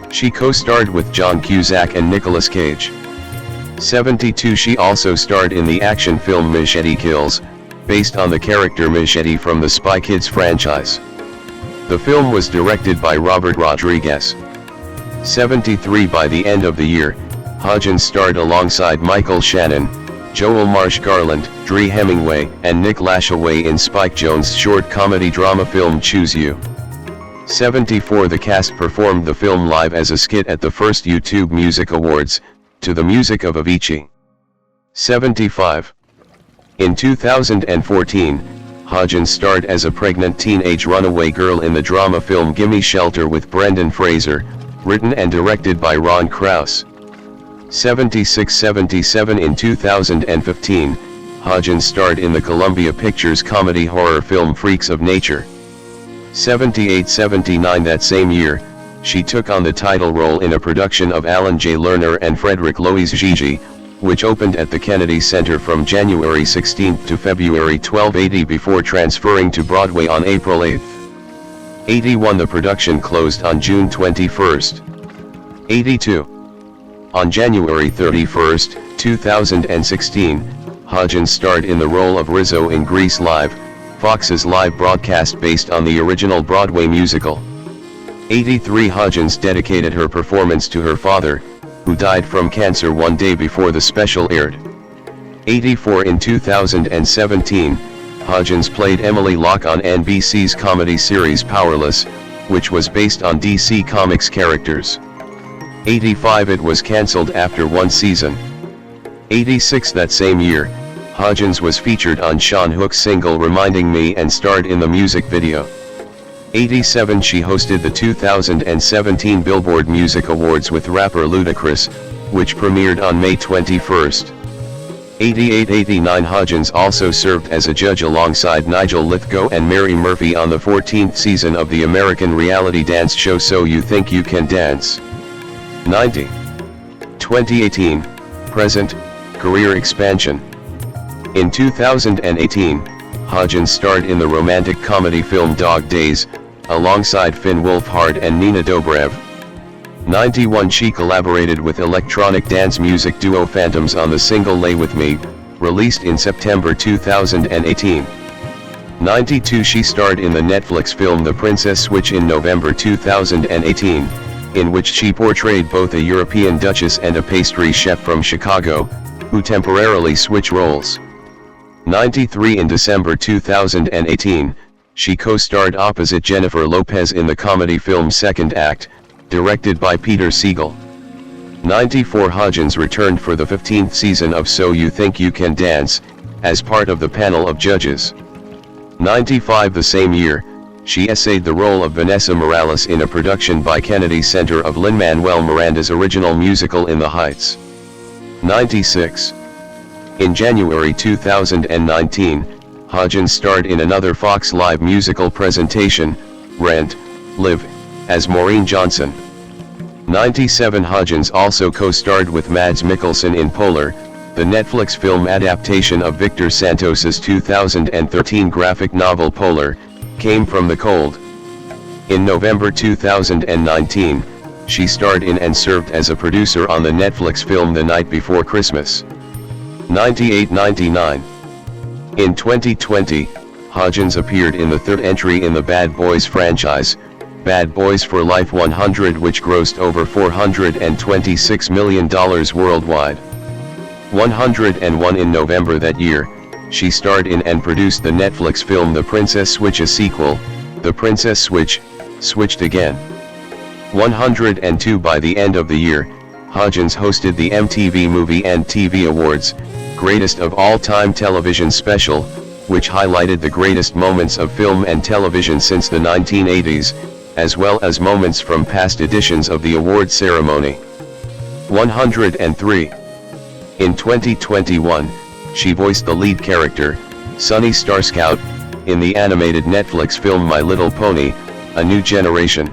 She co-starred with John Cusack and Nicolas Cage. 72 She also starred in the action film Machete Kills, based on the character Machete from the Spy Kids franchise. The film was directed by Robert Rodriguez. 73 By the end of the year, Hodgins starred alongside Michael Shannon, Joel Marsh Garland, Dree Hemingway, and Nick Lashaway in Spike Jonze's short comedy drama film Choose You. 74 The cast performed the film live as a skit at the first YouTube Music Awards, to the music of Avicii. 75. In 2014, Hodgins starred as a pregnant teenage runaway girl in the drama film Gimme Shelter with Brendan Fraser, written and directed by Ron Krauss. 76-77 In 2015, Hodgins starred in the Columbia Pictures comedy horror film Freaks of Nature. 78-79 That same year, she took on the title role in a production of Alan J. Lerner and Frederick Loewy's Gigi, which opened at the Kennedy Center from January 16 to February 12, 80 before transferring to Broadway on April 8. 81 The production closed on June 21. 82. On January 31, 2016, Hodgins starred in the role of Rizzo in Grease Live, Fox's live broadcast based on the original Broadway musical. 83 Hodgins dedicated her performance to her father, who died from cancer one day before the special aired. 84 In 2017, Hodgins played Emily Locke on NBC's comedy series Powerless, which was based on DC Comics characters. 85 It was cancelled after one season. 86 That same year, Hodgins was featured on Sean Hook's single Reminding Me and starred in the music video. 87 She hosted the 2017 Billboard Music Awards with rapper Ludacris, which premiered on May 21. 88-89 Hodgins also served as a judge alongside Nigel Lithgow and Mary Murphy on the 14th season of the American reality dance show So You Think You Can Dance. 90. 2018, present, career expansion. In 2018, Hodgins starred in the romantic comedy film Dog Days, alongside Finn Wolfhard and Nina Dobrev. 91 She collaborated with electronic dance music duo Phantoms on the single Lay With Me, released in September 2018. 92 She starred in the Netflix film The Princess Switch in November 2018, in which she portrayed both a European duchess and a pastry chef from Chicago, who temporarily switch roles. 93 In December 2018, she co-starred opposite Jennifer Lopez in the comedy film Second Act, directed by Peter Siegel. 94 Hodgins returned for the 15th season of So You Think You Can Dance, as part of the panel of judges. 95 The same year, she essayed the role of Vanessa Morales in a production by Kennedy Center of Lin-Manuel Miranda's original musical In the Heights. 96. In January 2019, Hodgins starred in another Fox Live musical presentation, Rent, Live, as Maureen Johnson. 97 Hodgins also co-starred with Mads Mikkelsen in Polar, the Netflix film adaptation of Victor Santos's 2013 graphic novel Polar, Came from the Cold. In November 2019, she starred in and served as a producer on the Netflix film The Night Before Christmas. 98-99. In 2020, Hodgins appeared in the third entry in the Bad Boys franchise, Bad Boys for Life 100, which grossed over $426 million worldwide. 101 In November that year, she starred in and produced the Netflix film The Princess Switch, a sequel, The Princess Switch, Switched Again. 102 By the end of the year, Hodgins hosted the MTV Movie and TV Awards, Greatest of All Time Television Special, which highlighted the greatest moments of film and television since the 1980s, as well as moments from past editions of the award ceremony. 103. In 2021, she voiced the lead character, Sunny Starscout, in the animated Netflix film My Little Pony, A New Generation.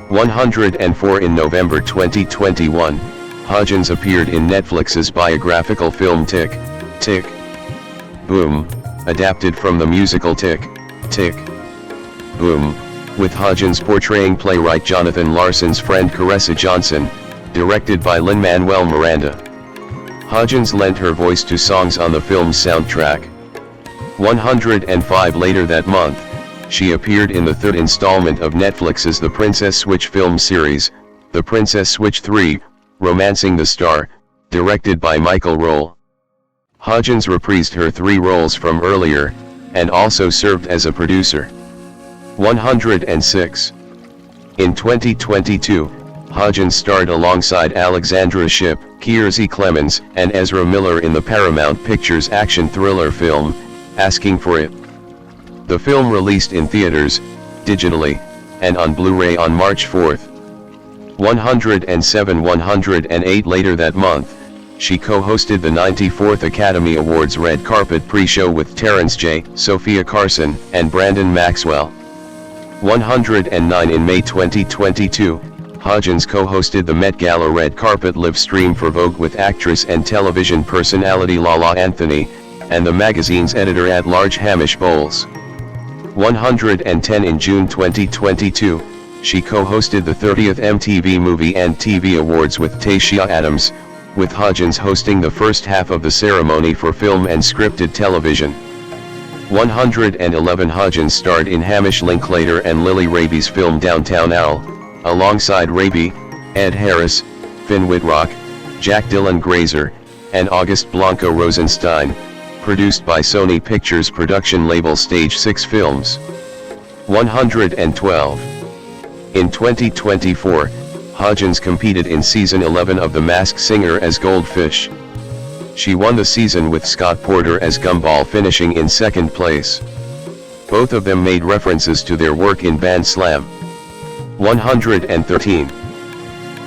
104 In November 2021, Hodgins appeared in Netflix's biographical film Tick, Tick, Boom, adapted from the musical Tick, Tick, Boom, with Hodgins portraying playwright Jonathan Larson's friend Caressa Johnson, directed by Lin-Manuel Miranda. Hodgins lent her voice to songs on the film's soundtrack. 105 later that month, she appeared in the third installment of Netflix's The Princess Switch film series, The Princess Switch 3, Romancing the Star, directed by Michael Rohl. Hodgins reprised her 3 roles from earlier, and also served as a producer. 106. In 2022, Hodgins starred alongside Alexandra Shipp, Kiersey Clemens, and Ezra Miller in the Paramount Pictures action thriller film, Asking for It. The film released in theaters, digitally, and on Blu-ray on March 4. 107-108 later that month, she co-hosted the 94th Academy Awards Red Carpet pre-show with Terrence J., Sophia Carson, and Brandon Maxwell. 109 in May 2022, Hodgins co-hosted the Met Gala Red Carpet live stream for Vogue with actress and television personality Lala Anthony, and the magazine's editor-at-large Hamish Bowles. 110 in June 2022, she co-hosted the 30th MTV Movie and TV Awards with Tashia Adams, with Hodgins hosting the first half of the ceremony for film and scripted television. 111 Hodgins starred in Hamish Linklater and Lily Raby's film Downtown Owl, alongside Raby, Ed Harris, Finn Wittrock, Jack Dylan Grazer, and August Blanco Rosenstein, produced by Sony Pictures production label Stage 6 Films. 112. In 2024, Hodgins competed in Season 11 of The Masked Singer as Goldfish. She won the season with Scott Porter as Gumball, finishing in second place. Both of them made references to their work in Band Slam. 113.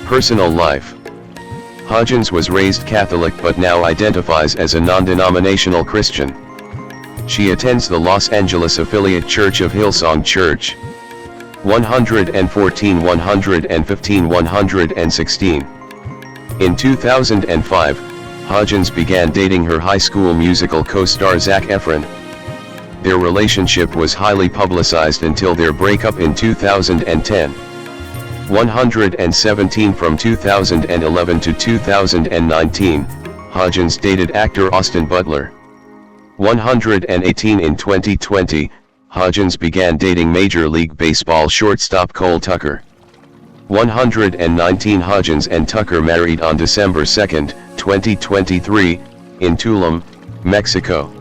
Personal life. Hodgins was raised Catholic but now identifies as a non-denominational Christian. She attends the Los Angeles affiliate Church of Hillsong Church. 114, 115, 116. In 2005, Hodgins began dating her High School Musical co-star Zac Efron. Their relationship was highly publicized until their breakup in 2010. 117 From 2011 to 2019, Hodgins dated actor Austin Butler. 118 In 2020, Hodgins began dating Major League Baseball shortstop Cole Tucker. 119 Hodgins and Tucker married on December 2, 2023, in Tulum, Mexico.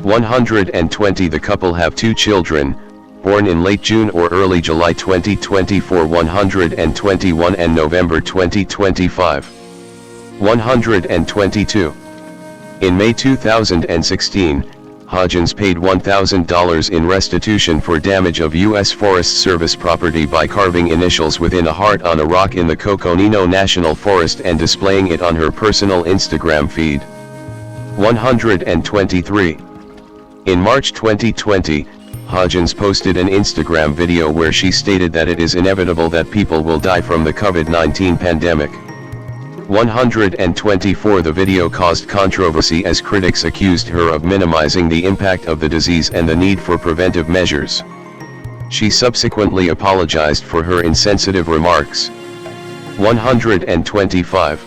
120 The couple have 2 children, born in late June or early July 2024. 121 and November 2025. 122. In May 2016, Hodgins paid $1,000 in restitution for damage of U.S. Forest Service property by carving initials within a heart on a rock in the Coconino National Forest and displaying it on her personal Instagram feed. 123. In March 2020, Hodgins posted an Instagram video where she stated that it is inevitable that people will die from the COVID-19 pandemic. 124 The video caused controversy as critics accused her of minimizing the impact of the disease and the need for preventive measures. She subsequently apologized for her insensitive remarks. 125.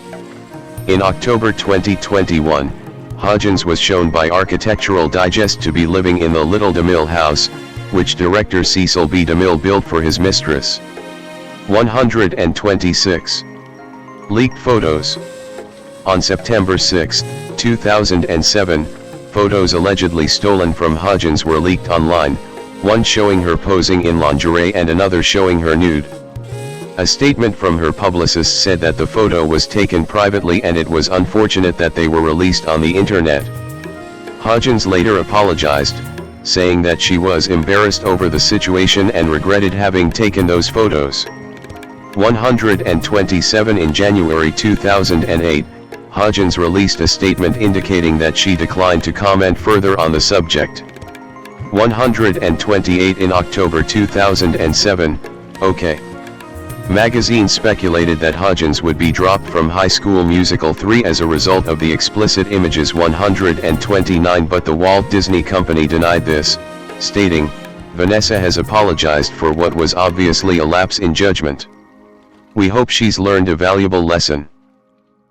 In October 2021, Hodgins was shown by Architectural Digest to be living in the Little DeMille house, which director Cecil B. DeMille built for his mistress. 126. Leaked photos. On September 6, 2007, photos allegedly stolen from Hodgins were leaked online, one showing her posing in lingerie and another showing her nude. A statement from her publicist said that the photo was taken privately and it was unfortunate that they were released on the internet. Hodgins later apologized, saying that she was embarrassed over the situation and regretted having taken those photos. 127 In January 2008, Hodgins released a statement indicating that she declined to comment further on the subject. 128 In October 2007, OK! Magazine speculated that Hodgins would be dropped from High School Musical 3 as a result of the explicit images. 129 But the Walt Disney Company denied this, stating, "Vanessa has apologized for what was obviously a lapse in judgment. We hope she's learned a valuable lesson."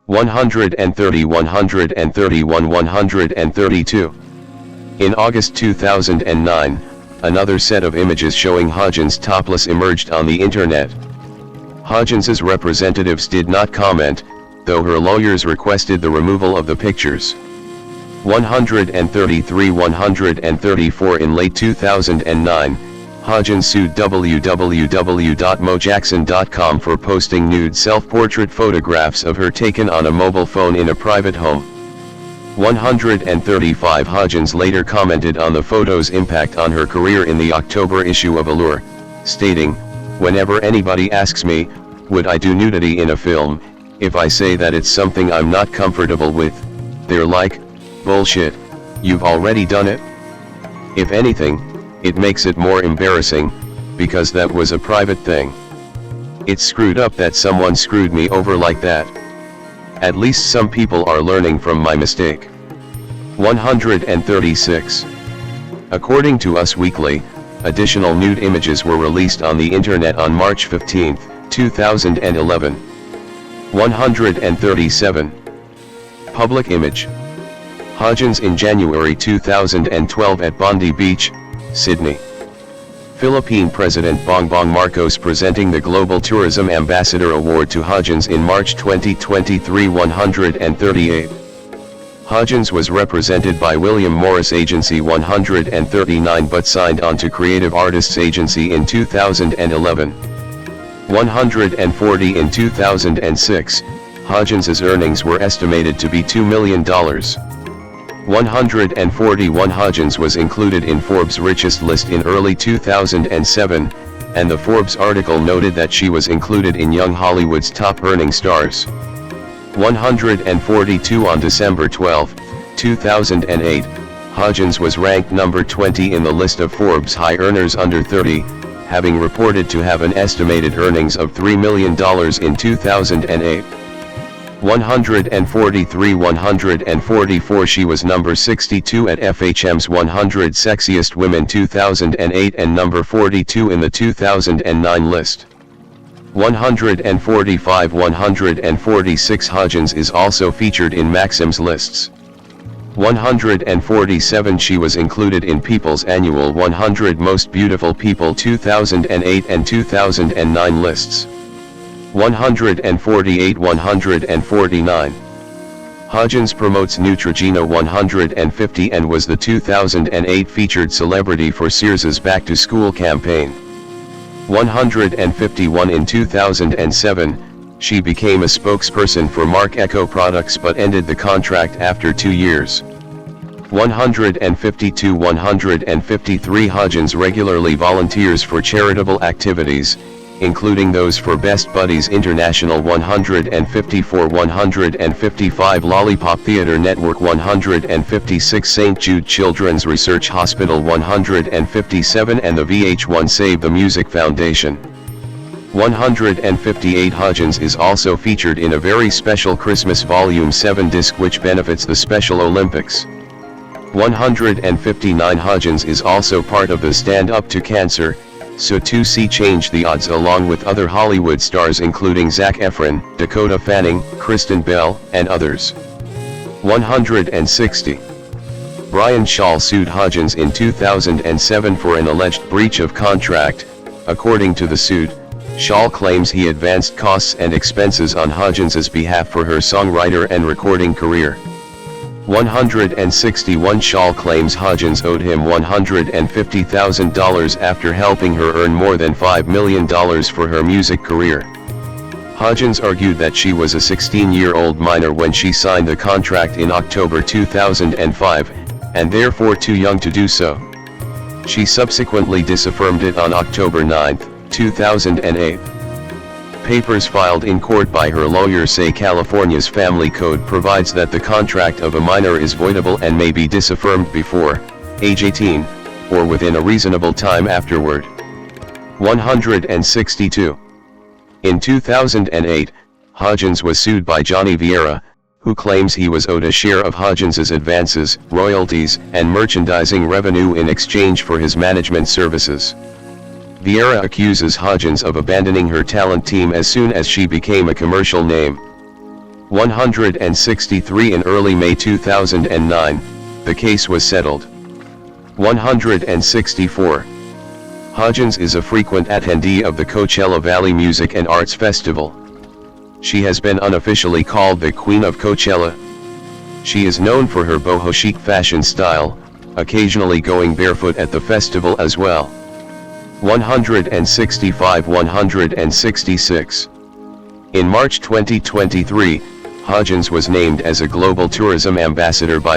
130, 131, 132. In August 2009, another set of images showing Hodgins topless emerged on the internet. Hodgins's representatives did not comment, though her lawyers requested the removal of the pictures. 133, 134. In late 2009, Hodgins sued www.mojackson.com for posting nude self-portrait photographs of her taken on a mobile phone in a private home. 135. Hodgins later commented on the photo's impact on her career in the October issue of Allure, stating, "Whenever anybody asks me, would I do nudity in a film, if I say that it's something I'm not comfortable with, they're like, bullshit, you've already done it?" If anything, it makes it more embarrassing, because that was a private thing. It's screwed up that someone screwed me over like that. At least some people are learning from my mistake. 136. According to Us Weekly, additional nude images were released on the internet on March 15, 2011. 137. Public image. Hodgins in January 2012 at Bondi Beach, Sydney. Philippine President Bongbong Marcos presenting the Global Tourism Ambassador Award to Hodgins in March 2023. 138. Hodgins was represented by William Morris Agency 139 but signed on to Creative Artists Agency in 2011. 140. In 2006, Hodgins's earnings were estimated to be $2 million. 141. Hodgins was included in Forbes' richest list in early 2007, and the Forbes article noted that she was included in Young Hollywood's top earning stars. 142. On December 12, 2008, Hodgins was ranked number 20 in the list of Forbes high earners under 30, having reported to have an estimated earnings of $3 million in 2008. 143. 144. She was number 62 at FHM's 100 Sexiest Women 2008 and number 42 in the 2009 list. 145. 146. Hodgins is also featured in Maxim's lists. 147. She was included in People's annual 100 Most Beautiful People 2008 and 2009 lists. 148. 149. Hodgins promotes Neutrogena 150 and was the 2008 featured celebrity for Sears's Back to School campaign. 151. In 2007, she became a spokesperson for Marc Eco products but ended the contract after 2 years. 152. 153. Hodgins regularly volunteers for charitable activities, including those for Best Buddies International 154. 155. Lollipop Theatre Network 156. St. Jude Children's Research Hospital 157 and the VH1 Save the Music Foundation. 158. Hodgins is also featured in a very special Christmas Volume 7 disc which benefits the Special Olympics. 159. Hodgins is also part of the Stand Up to Cancer, So 2C Change the Odds along with other Hollywood stars including Zac Efron, Dakota Fanning, Kristen Bell, and others. 160. Brian Shaw sued Hodgins in 2007 for an alleged breach of contract. According to the suit, Shaw claims he advanced costs and expenses on Hodgins's behalf for her songwriter and recording career. 161. Shaw claims Hodgins owed him $150,000 after helping her earn more than $5 million for her music career. Hodgins argued that she was a 16-year-old minor when she signed the contract in October 2005, and therefore too young to do so. She subsequently disaffirmed it on October 9, 2008. Papers filed in court by her lawyer say California's Family Code provides that the contract of a minor is voidable and may be disaffirmed before age 18, or within a reasonable time afterward. 162. In 2008, Hodgins was sued by Johnny Vieira, who claims he was owed a share of Hodgins's advances, royalties, and merchandising revenue in exchange for his management services. Vieira accuses Hodgins of abandoning her talent team as soon as she became a commercial name. 163 In early May 2009, the case was settled. 164. Hodgins is a frequent attendee of the Coachella Valley Music and Arts Festival. She has been unofficially called the Queen of Coachella. She is known for her boho chic fashion style, occasionally going barefoot at the festival as well. 165. 166. In March 2023, Hodgins was named as a global tourism ambassador by